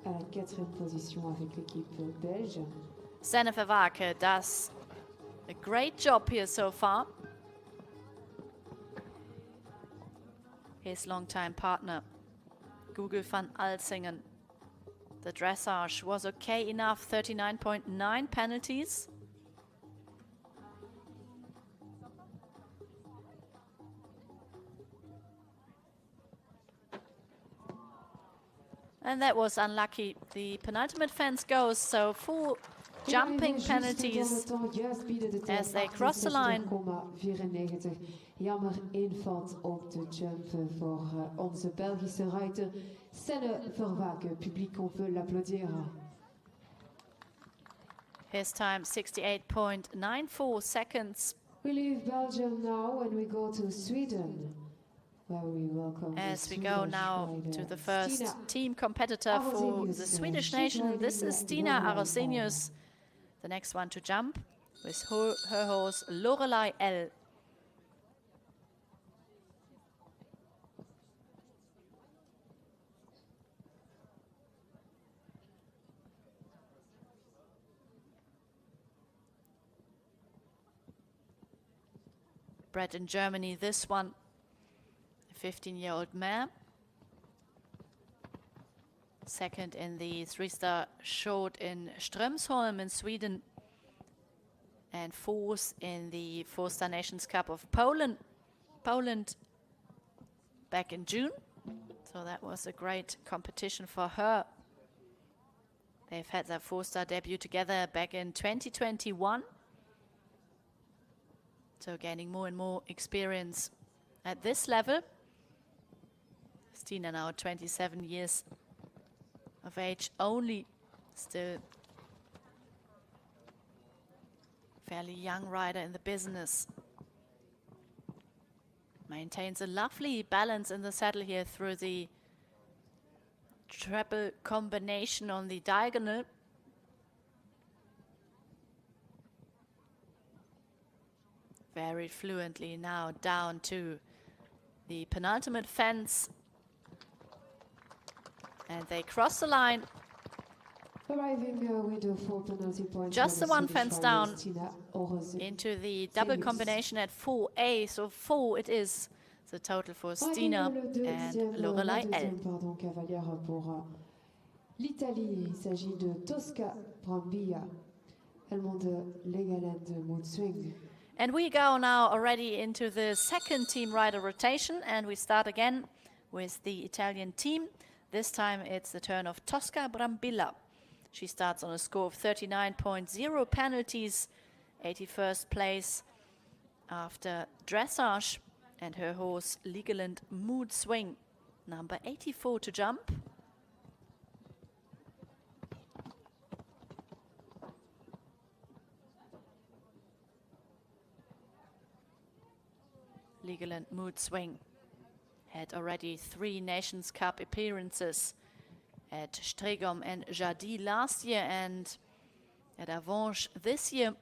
à la 4e position avec l'équipe belge. Senne Verwake does a great job here so far. His longtime partner, Google van Alsingen. The dressage was okay enough, 39.9 penalties. And that was unlucky. The penultimate fence goes, so for jumping penalties as they cross the line. 64,94. Jammer invalt op de jump voor onze Belgische ruiter Senne Verwaken. Publiek, on peut l'applaudir. His time 68.94 seconds. We leave Belgium now and we go to Sweden, where we welcome as we go now to the first team competitor for the Swedish nation. This is Stina Arosenius, the next one to jump, with her horse Lorelei L. Bred in Germany, this one, a 15-year-old mare. Second in the three-star short in Strömsholm in Sweden. And fourth in the four-star Nations Cup of Poland back in June. So that was a great competition for her. They've had their four-star debut together back in 2021. So gaining more and more experience at this level. Stina now 27 years of age only, still fairly young rider in the business. Maintains a lovely balance in the saddle here through the treble combination on the diagonal. Very fluently now down to the penultimate fence. And they cross the line. Arriving with a 4 penalty points. Just the one fence down into the double combination at 4A. So 4 it is the total for Stina and Lorelei L. L'Italie, il s'agit de Tosca Brambilla. Elle monte l'égalade de Mood Swing. And we go now already into the second team rider rotation, and we start again with the Italian team. This time it's the turn of Tosca Brambilla. She starts on a score of 39.0 penalties, 81st place after dressage, and her horse Legoland Mood Swing, number 84 to jump. Legoland Mood Swing had already 3 Nations Cup appearances at Stregom and Jardy last year and at Avanches this year.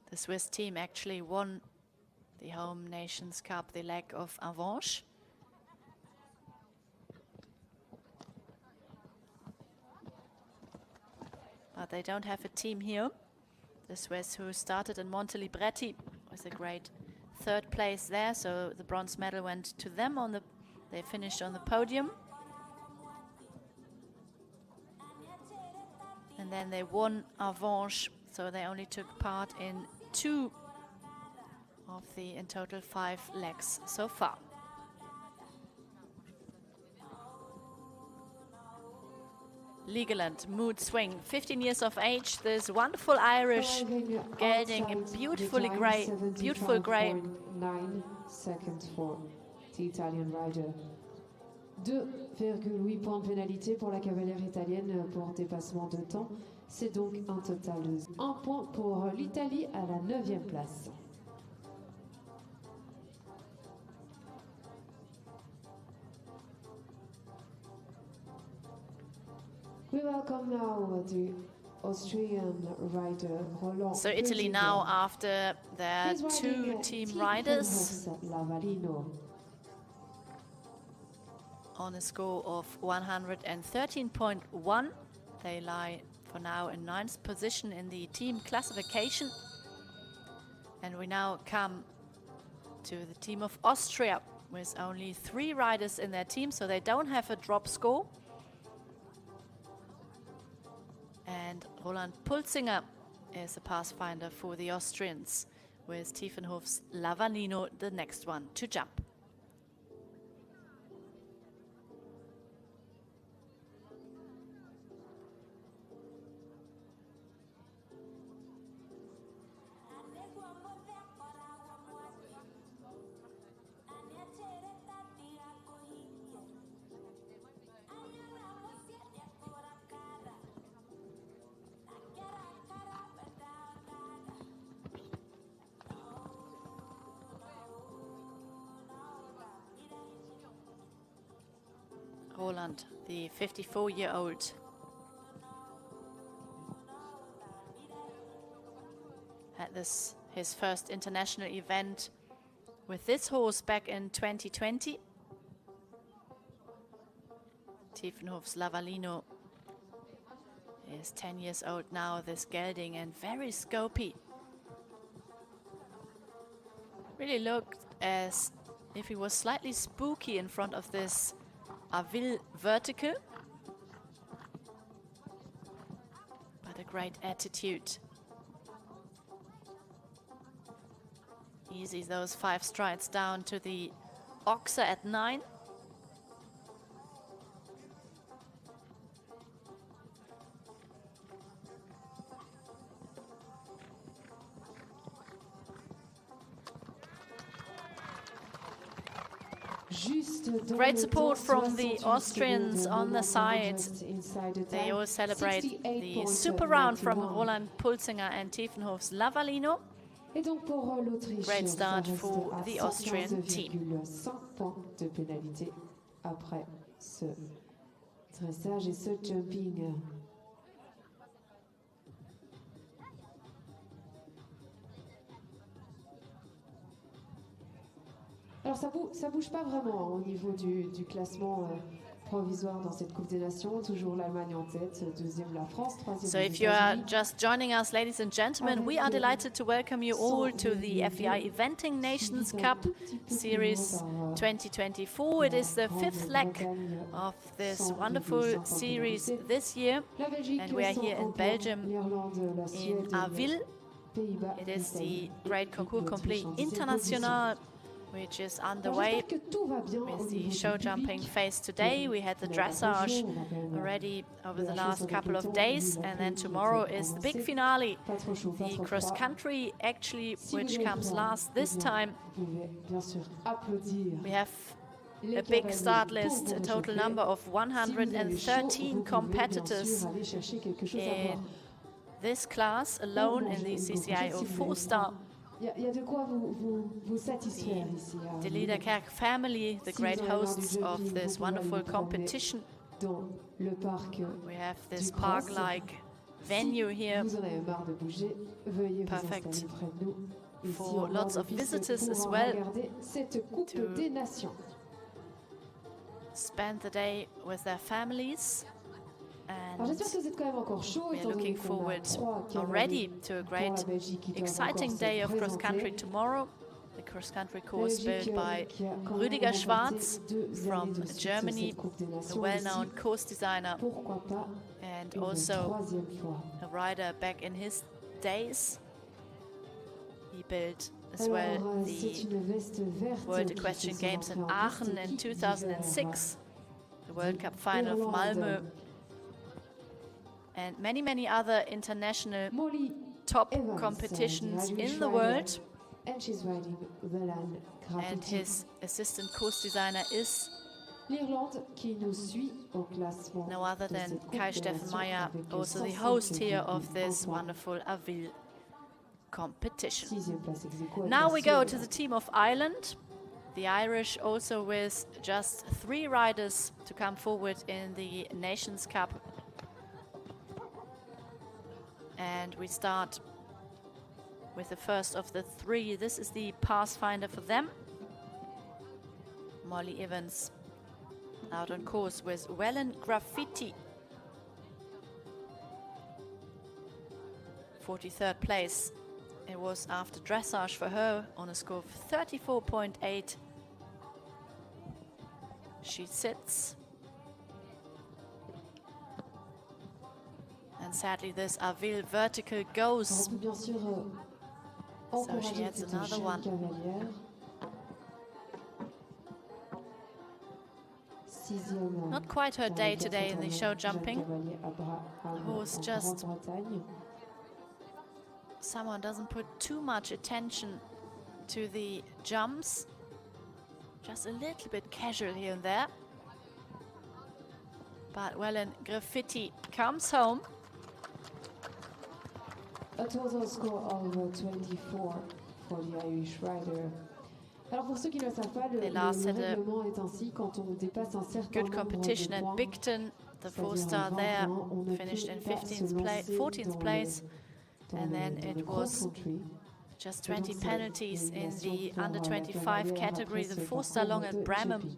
The Swiss team actually won the home Nations Cup, the leg of Avanches. But they don't have a team here. The Swiss, who started in Montelibretti, was a great 3rd place there, so the bronze medal went to them. They finished on the podium. And then they won Avanches, so they only took part in 2 of the, in total, 5 legs so far. Legoland Mood Swing, 15 years of age. This wonderful Irish gelding in beautiful grey. 9 seconds for the Italian rider. 2,8 points de pénalité pour la cavalière italienne pour dépassement de temps. C'est donc un total de 1 point pour l'Italie à la 9e place. We welcome now the Austrian rider Roland. So Italy now after their 2 team riders on a score of 113.1. They lie for now in 9th position in the team classification. And we now come to the team of Austria with only 3 riders in their team, so they don't have a drop score. And Roland Pulsinger is a pathfinder for the Austrians, with Tiefenhof's Lavanino the next one to jump. Holland, the 54-year-old. Had this his first international event with this horse back in 2020. Tiefenhof's Lavalino is 10 years old now, this gelding, and very scopy. Really looked as if he was slightly spooky in front of this Arville vertical. But a great attitude. Easy those 5 strides down to the Oxer at 9. Great support from the Austrians on the side. They all celebrate the super round from Roland Pulsinger and Tiefenhof's Lavalino. Great start for the Austrian team. 5 points de pénalité après ce dressage et ce jumping. Alors ça bouge pas vraiment au niveau du classement provisoire dans cette Coupe des Nations. Toujours l'Allemagne en tête, deuxième la France, troisième So les if you are États-Unis. just joining us, ladies and gentlemen, we are delighted to welcome you all to the FEI Eventing Nations Cup Series 2024. It is the 5th leg of this wonderful series this year, and we are here in Belgium, in Arville. It is the Great Concours Complet International, which is underway with the show jumping phase today. We had the dressage already over the last couple of days, and then tomorrow is the big finale, the cross country, actually, which comes last this time. We have a big start list, a total number of 113 competitors in this class alone in the CCIO4 star. Il y a de quoi vous satisfaire ici. The Liederkerk family, the great hosts of this wonderful competition. We have this park-like venue here. Perfect for lots of visitors as well to spend the day with their families. And we are looking forward already to a great, exciting day of cross-country tomorrow. The cross-country course built by Rüdiger Schwarz from Germany, a well-known course designer and also a rider back in his days. He built as well the World Equestrian Games in Aachen in 2006, the World Cup final of Malmö, and many, many other international top competitions in the world. And his assistant course designer is no other than Kai-Steffen Meyer, also the host here of this wonderful Arville competition. Now we go to the team of Ireland. The Irish also with just 3 riders to come forward in the Nations Cup. And we start with the first of the 3. This is the Pathfinder for them. Molly Evans out on course with Wellen Graffiti. 43rd place. It was after dressage for her on a score of 34.8. She sits. And sadly, this Arville vertical goes. So she adds another one. Not quite her day today in the show jumping. The horse just... Someone doesn't put too much attention to the jumps. Just a little bit casual here and there. But Wellen Graffiti comes home. A total score of 24 for the Irish rider. Alors pour ceux qui ne le savent pas, le règlement est ainsi, quand on dépasse un certain good nombre competition de at points, Bigton. The c'est-à-dire 4-star 20 there points, on ne finished in peut pas 15th se lancer 14th place. dans And le then it was cross-country. just Et donc, 20 c'est penalties in l'élimination the pour under la 25 cavalière category. après The ce 4-star long parcours at de Bramham. GP.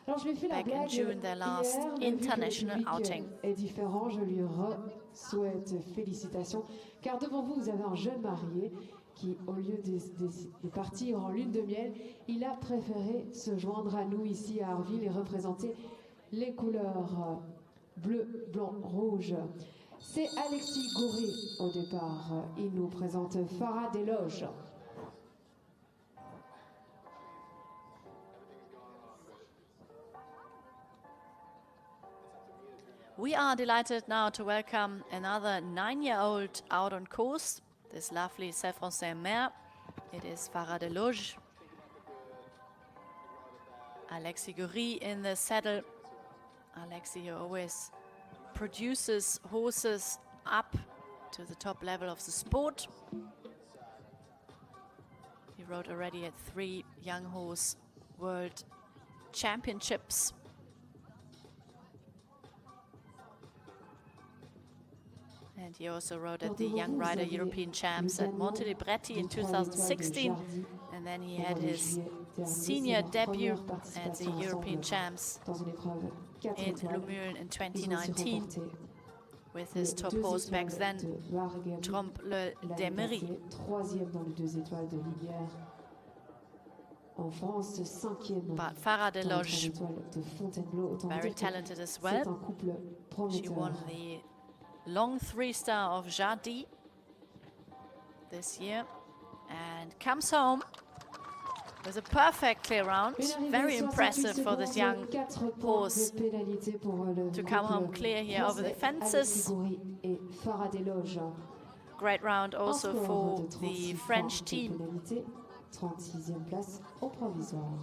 Alors je lui ai fait la Back in blague June, their last hier, mais vu que le international public outing. est différent, je lui souhaite félicitations, car devant vous, vous avez un jeune marié qui, au lieu de partir en lune de miel, il a préféré se joindre à nous ici à Arville et représenter les couleurs bleu, blanc, rouge. C'est Alexis Goury au départ. Il nous présente Farah Desloges. We are delighted now to welcome another 9-year-old out on course, this lovely Saint-Français mare. It is Farah Desloges. Alexis Goury in the saddle. Alexis always produces horses up to the top level of the sport. He rode already at 3 young horse world championships. And he also rode at the Young Rider European Champs at Monte Libretti in 2016. And then he had his senior debut at the European Champs in Lumülen in 2019 with his top horse back then, Trompe le Demery. But Farah Desloges, very talented as well. She won the long 3-star of Jardy this year and comes home with a perfect clear round. Very impressive for this young horse to come home clear here over the fences. Great round also for the French team. 36e place au provisoire.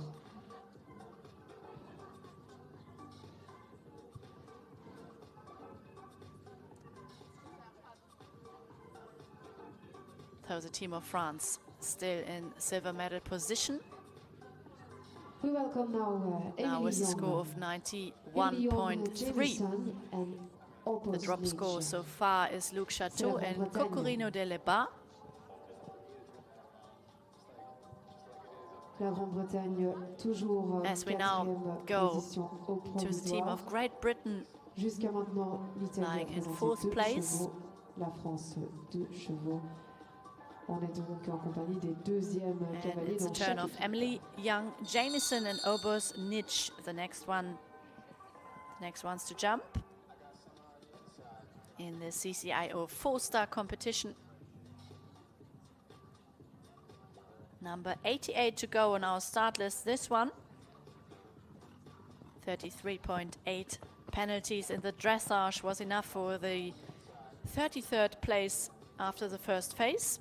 So the team of France still in silver medal position. We welcome now Now with a score of 91.3. The drop score so far is Luc Chateau and Cocorino de Lebas. As we now go to the team of Great Britain, lying in 4th place. La France 2 chevaux. On est donc en compagnie des deuxièmes cavaliers. It's a turn of Emily Young Jamieson and Obos Nitsch, the next ones to jump in the CCIO 4-star competition. Number 88 to go on our start list. This one, 33.8 penalties in the dressage was enough for the 33rd place after the first phase.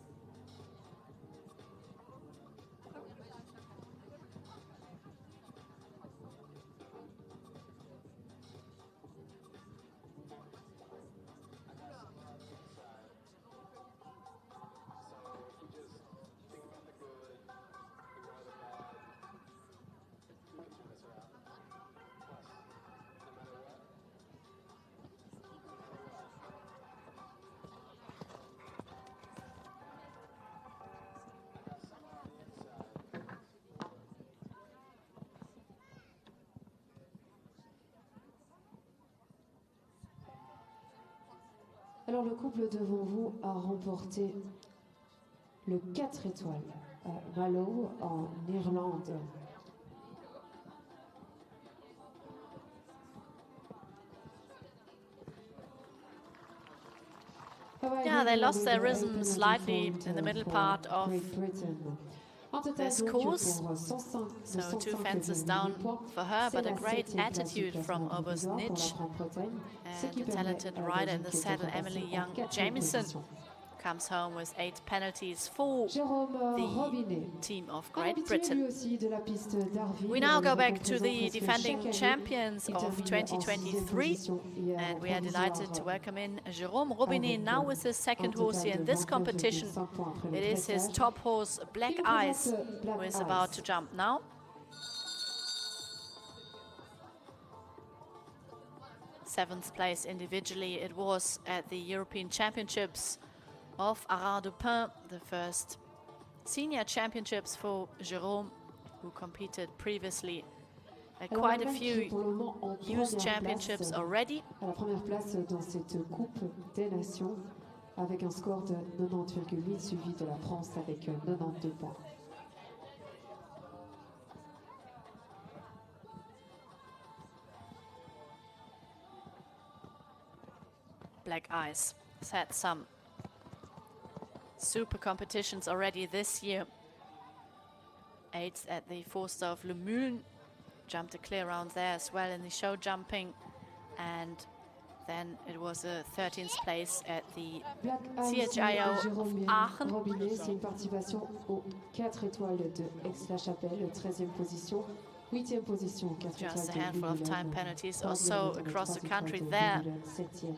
Alors le couple devant vous a remporté le 4 étoiles à Mallow en Irlande. Yeah, they lost their rhythm slightly in the middle part of this course. So 2 fences down for her, but a great attitude from Obos Nitsch and a talented rider in the saddle, Emily Young Jamieson. comes home with 8 penalties for Jérôme the Robinet. team of Un Great habitué lui Britain. aussi de la piste d'Arville. We now Il go back to représente the presque defending chaque année. champions Il of termine en 6e 2023, position et and we are provisoire delighted to welcome in Jérôme avec Robinet now with his un second horse here total in de this competition. 29,5 points après le It is his dressage. top horse, Black Il nous Eyes, présente Black who is Eyes. about to jump now. Seventh place individually it was at the European Championships of Arras-du-Pin, the first senior championships for Jérôme, who competed previously at Alors, quite a Allemagne qui est few pour le moment en youth première championships place, already. à la première place dans cette Coupe des Nations avec un score de 90,8 suivi de la France avec 92 points. Black Eyes has had some super competitions already this year. 8th at the Forster of Le Müllen, jumped a clear round there as well in the show jumping, and then it was a 13th place at the Black Eyes CCIO of Jérôme Aachen. Robinet, c'est une participation aux 4 étoiles de Aix-la-Chapelle, 13e position, 8e position, 4 Just a étoiles de handful of time Lille, penalties 3e also étoile, across the 3 country étoiles de there, Lille, 7e,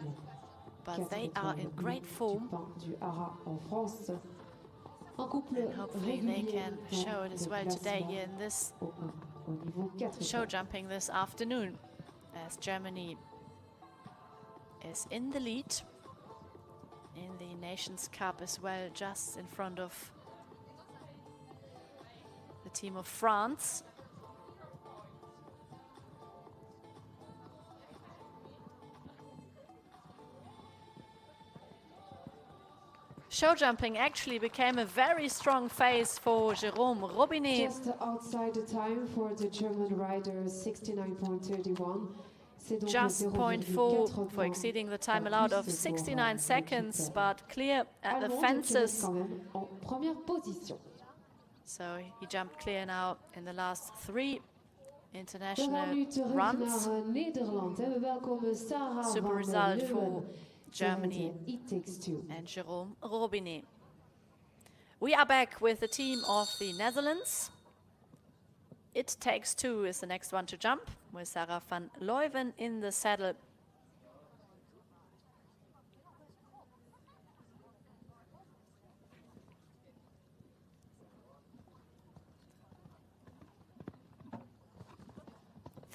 but 4 they are in étoiles great form. du Pain du Haras en France. Un couple And hopefully they régulier can dans show it as le well today classement here in this au niveau 4 show étoiles. jumping this afternoon, as Germany is in the lead in the Nations Cup as well, just in front of the team of France. Show jumping actually became a very strong phase for Jérôme Robinet. Just outside the time for the German rider, 69.31. C'est donc Just 0,4 0.4 for points exceeding the time en allowed plus of pour, 69 l'équipe seconds, but clear at the allemande qui reste fences. quand même en première position. So he jumped clear now in the last 3 Devant international nu terug runs. naar Nederland. We welkom Sarah Super van result der for Leeuwen. Germany It Takes Two. and Jérôme Robinet. We are back with the team of the Netherlands. It Takes Two is the next one to jump, with Sarah van Leuven in the saddle.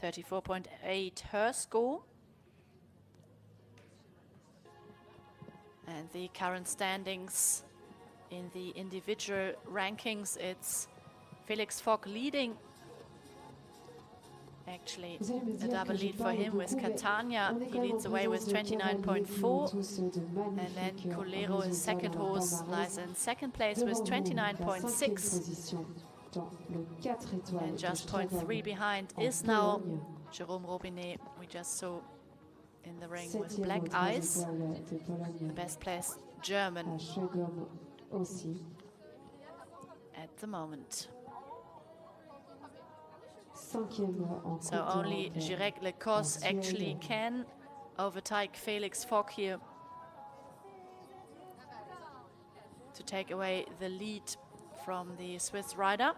.34.8 her score. And the current standings in the individual rankings, it's Felix Fock leading. Actually, Vous allez me a dire double que je lead for parle him with beaucoup, mais Catania. on est He quand même leads en away with présence de cavaliers qui ont 29.4. tous de And then magnifiques Colero, his résultats second dans leur horse, palmarès. lies in second place with Devant vous, la 5e 29.6. position dans le 4 étoiles And de just Strasbourg 0.3 behind en is now Pologne. Jérôme Robinet, we just saw in the ring with 7e Black aux 3 Eyes. étoiles de Pologne. The best placed German À Schögom aussi. at the moment. 5e en So Coupe only d'Europe. Jirek Lecos en actually Suède. can overtake Felix Fock here to take away the lead from the Swiss rider.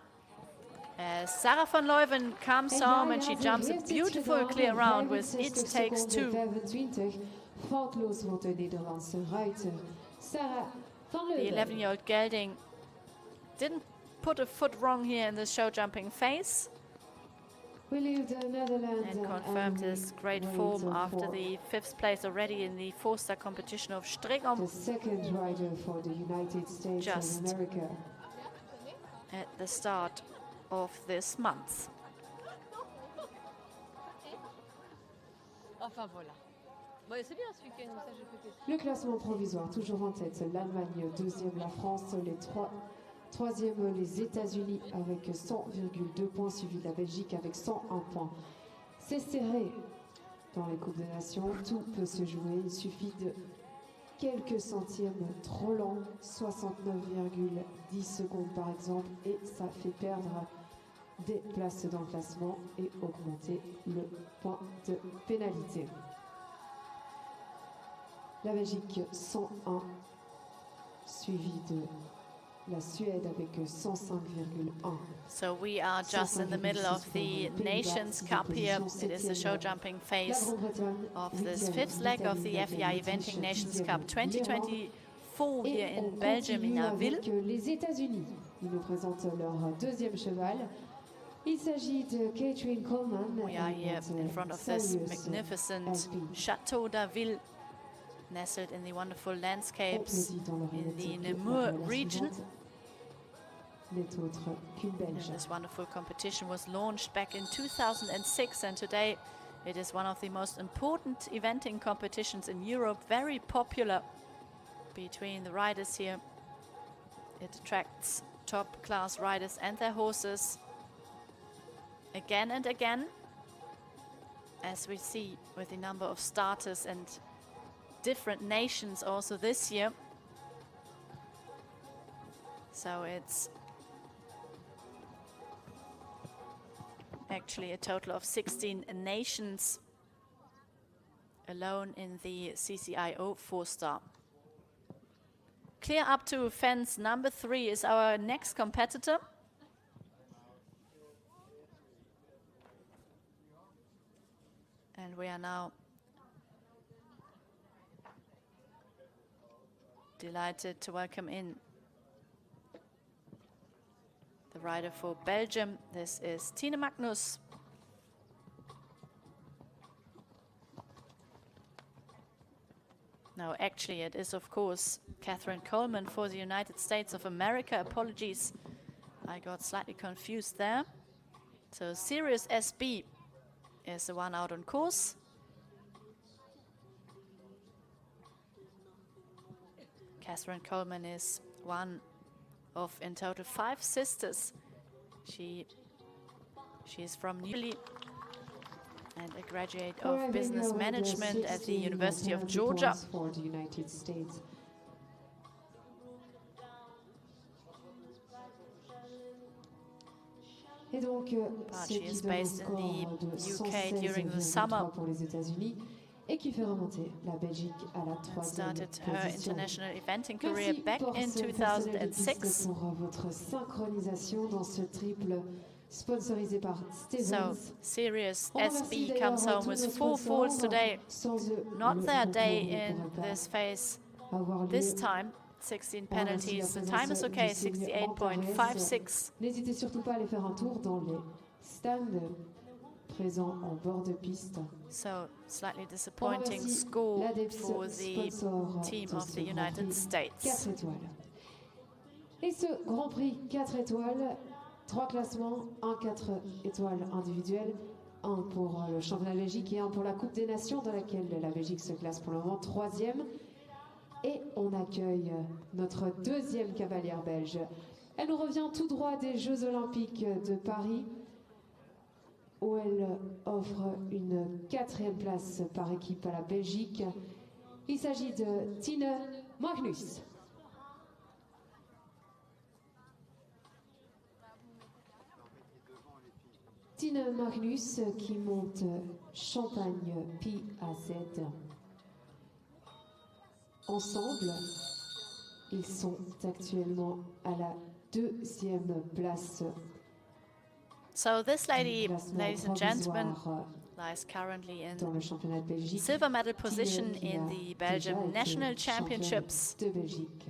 As Sarah van Leuven comes home and she jumps a beautiful clear round with It Takes Two. 25, foutloos voor de Nederlandse ruiter. Sarah van The Leuven. 11-year-old gelding didn't put a foot wrong here in the show jumping phase We leave the Netherlands and confirmed his great form wait after for the 5th place already in the 4-star competition of Strickholm the second rider for the United States Just of America. at the start of this month. Enfin voilà. Bon, c'est bien ce week-end, ça je peux tester. Le classement provisoire, toujours en tête, l'Allemagne, 2e, la France, les 3e, les États-Unis avec 100,2 points, suivi de la Belgique avec 101 points. C'est serré dans les Coupes des Nations, tout peut se jouer, il suffit de quelques centièmes trop lents, 69,10 secondes par exemple, et ça fait perdre des places dans le classement et augmenter le point de pénalité. La Belgique 101, suivi de la Suède avec 105,1. So we are just in the middle of the Nations Cup here. It is the show jumping phase of this fifth leg of the FEI Eventing Nations Cup 2024 here in Belgium, in Arville. Les États-Unis, ils nous présentent leur deuxième cheval. Il s'agit de Catherine Coleman. We are here in front of this magnificent Chateau d'Arville, nestled in the wonderful landscapes in the Namur region. And this wonderful competition was launched back in 2006, and today it is one of the most important eventing competitions in Europe, very popular between the riders here. It attracts top class riders and their horses again and again, as we see with the number of starters and different nations also this year. So it's actually a total of 16 nations alone in the CCIO4 star. Clear up to fence number 3 is our next competitor. And we are now delighted to welcome in the rider for Belgium. This is Tine Magnus. No, actually it is of course Catherine Coleman for the United States of America. Apologies, I got slightly confused there. So Sirius SB is the one out on course. Catherine Coleman is one of in total 5 sisters. She is from New Delhi and a graduate of business management at the University of Georgia. For the United States. Et donc, But she is based in the UK during the summer. Pour les États-Unis et qui fait remonter la Belgique à la 3e Started her position. international eventing career back in 2006. Pour votre synchronisation dans ce triple sponsorisé par So Stevens. Sirius SB comes home with 4 falls today. Not their day in this phase this time. 16 penalties. The time is okay, 68.56. N'hésitez surtout pas à aller faire un tour dans les stands présents en bord de piste. So, slightly disappointing score for the team of the United States. 4 étoiles. Et ce Grand Prix 4 étoiles, 3 classements, 1 4 étoiles individuelles, 1 pour le championnat de Belgique et 1 pour la Coupe des Nations, dans laquelle la Belgique se classe pour le moment 3e. Et on accueille notre deuxième cavalière belge. Elle nous revient tout droit des Jeux Olympiques de Paris, où elle offre une 4e place par équipe à la Belgique. Il s'agit de Tine Magnus. Tine Magnus qui monte Champagne Pi à Z. Ensemble, ils sont actuellement à la 2e place. So this lady, ladies and gentlemen, lies currently in Dans le championnat de Belgique, silver medal position in the Belgium National Championships. de Belgique.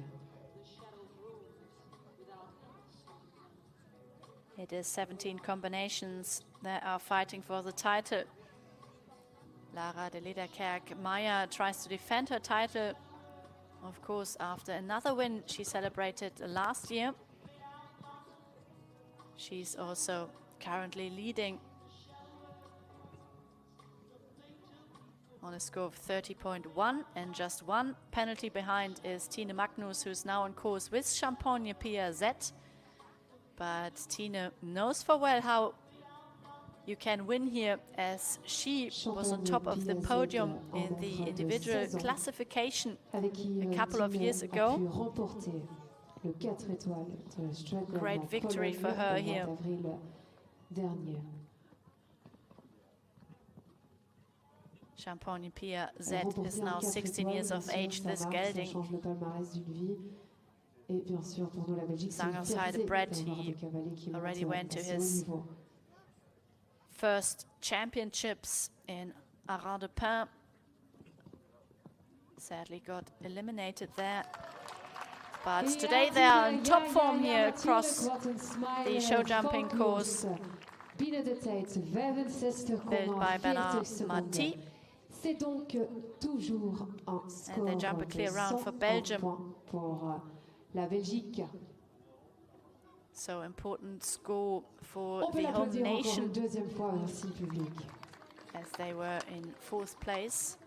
It is 17 combinations that are fighting for the title. Lara de Lederkerk-Meyer tries to defend her title, of course, after another win she celebrated last year. She's also currently leading on a score of 30.1, and just 1 penalty behind is Tine Magnus, who's now on course with Champagne Pi Z. But Tine knows full well how you can win here, as she was on top of the podium in the individual classification a couple of years ago. Great victory for her here. Champagne Pi Z is now 16 years of age, this gelding. Et bien sûr, pour nous, la Belgique, c'est une Alongside fierté Brett, d'avoir he des cavaliers qui already montent went to à ce haut his niveau. first championships in Arras de Pin. Sadly got eliminated there. But today they are in top form here across the show jumping course Binnen de tijd 65,40 built by Bernard Marty. C'est donc toujours un score they jump a clear de round for 101 Belgium. points pour la Belgique. So important score for On peut the home l'applaudir encore nation une deuxième fois, merci public. as they were in 4th place.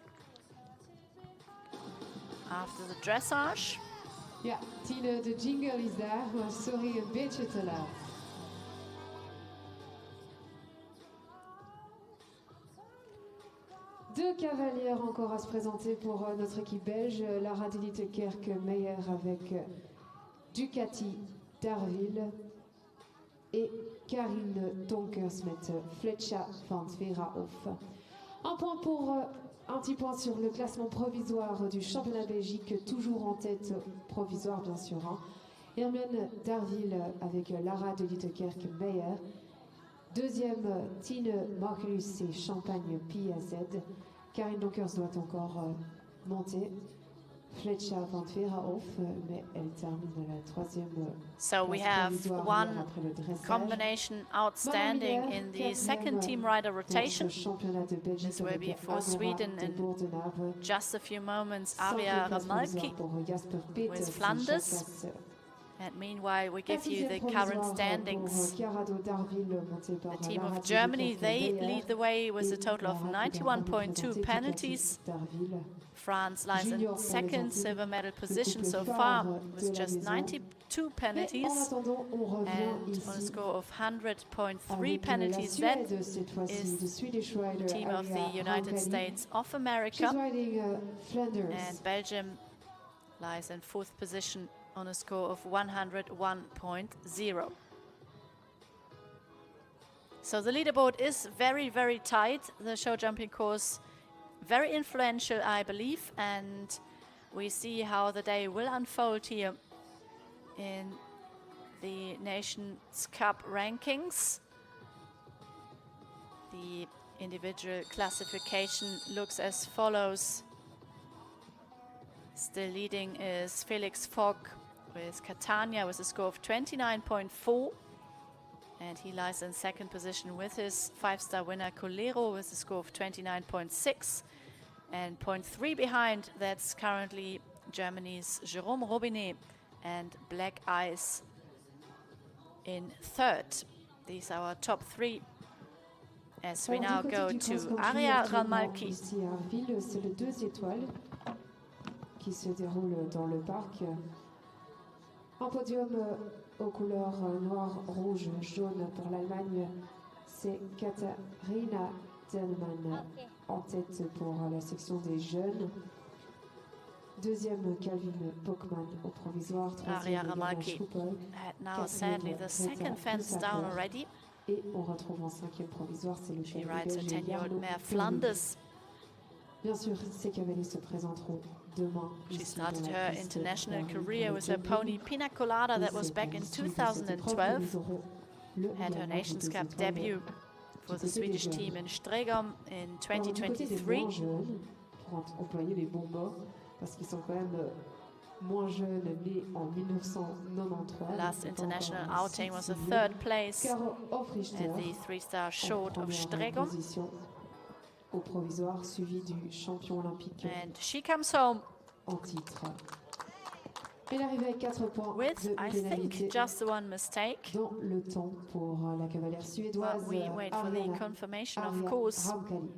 After the dressage, Ja, Tine, de jingle is daar, maar sorry, een beetje te laat. Deux cavalières encore à se présenter pour notre équipe belge. Lara Delite-Kerk-Meyer avec Ducati d'Arville et Karine Tonkers met Fletcher van Veerhof. Un petit point sur le classement provisoire du championnat Belgique, toujours en tête provisoire bien sûr. Hermione d'Arville avec Lara Delite-Kerk-Meyer. Deuxième, Tine Marcus et Champagne PAZ. Karine Donkers doit encore monter. Fletcher van Veerhof, mais elle termine la troisième. so we have one combination outstanding in the second team rider rotation. This will be for Sweden in just a few moments. Arville Ramalki with Flanders. And meanwhile, we give you the current standings. The team of Germany, they lead the way with a total of 91.2 penalties. France lies in second silver medal position so far with just 92 penalties. And on a score of 100.3 penalties, that is the team of the United States of America. And Belgium lies in 4th position on a score of 101.0. So the leaderboard is very, very tight. The show jumping course, very influential, I believe, and we see how the day will unfold here in the Nations Cup rankings. The individual classification looks as follows. Still leading is Felix Fogg with Catania with a score of 29.4, and he lies in second position with his 5-star winner Colero with a score of 29.6, and 0.3 behind, that's currently Germany's Jérôme Robinet and Black Ice in third. These are our top 3 as we now go to Aria Ramalki. C'est le 2 étoiles qui se déroule dans le parc. Un podium aux couleurs noir, rouge, jaune pour l'Allemagne. C'est Katharina Denman en tête pour la section des jeunes. Deuxième, Calvin Bockman au provisoire. Aria Ramalki had now sadly the second fence down already. Et on retrouve en cinquième provisoire, c'est le She rides a 10-year-old mare Flanders. Bien sûr, ces cavaliers se présenteront demain. She started her international career with her pony Pina Colada that was back in 2012. Had her Nations Cup debut for the Swedish team in Stregom in 2023. Pour employer les bons mots, parce qu'ils sont quand même moins jeunes, nés en 1993. Last international outing was a 3rd place at the 3-star short of Stregom. Au provisoire, suivi du champion olympique and she comes home en titre. Elle arrive avec 4 points with, de I pénalité think, just the one mistake. dans le temps pour la cavalière suédoise. But we wait for the confirmation, of course. Ramkali.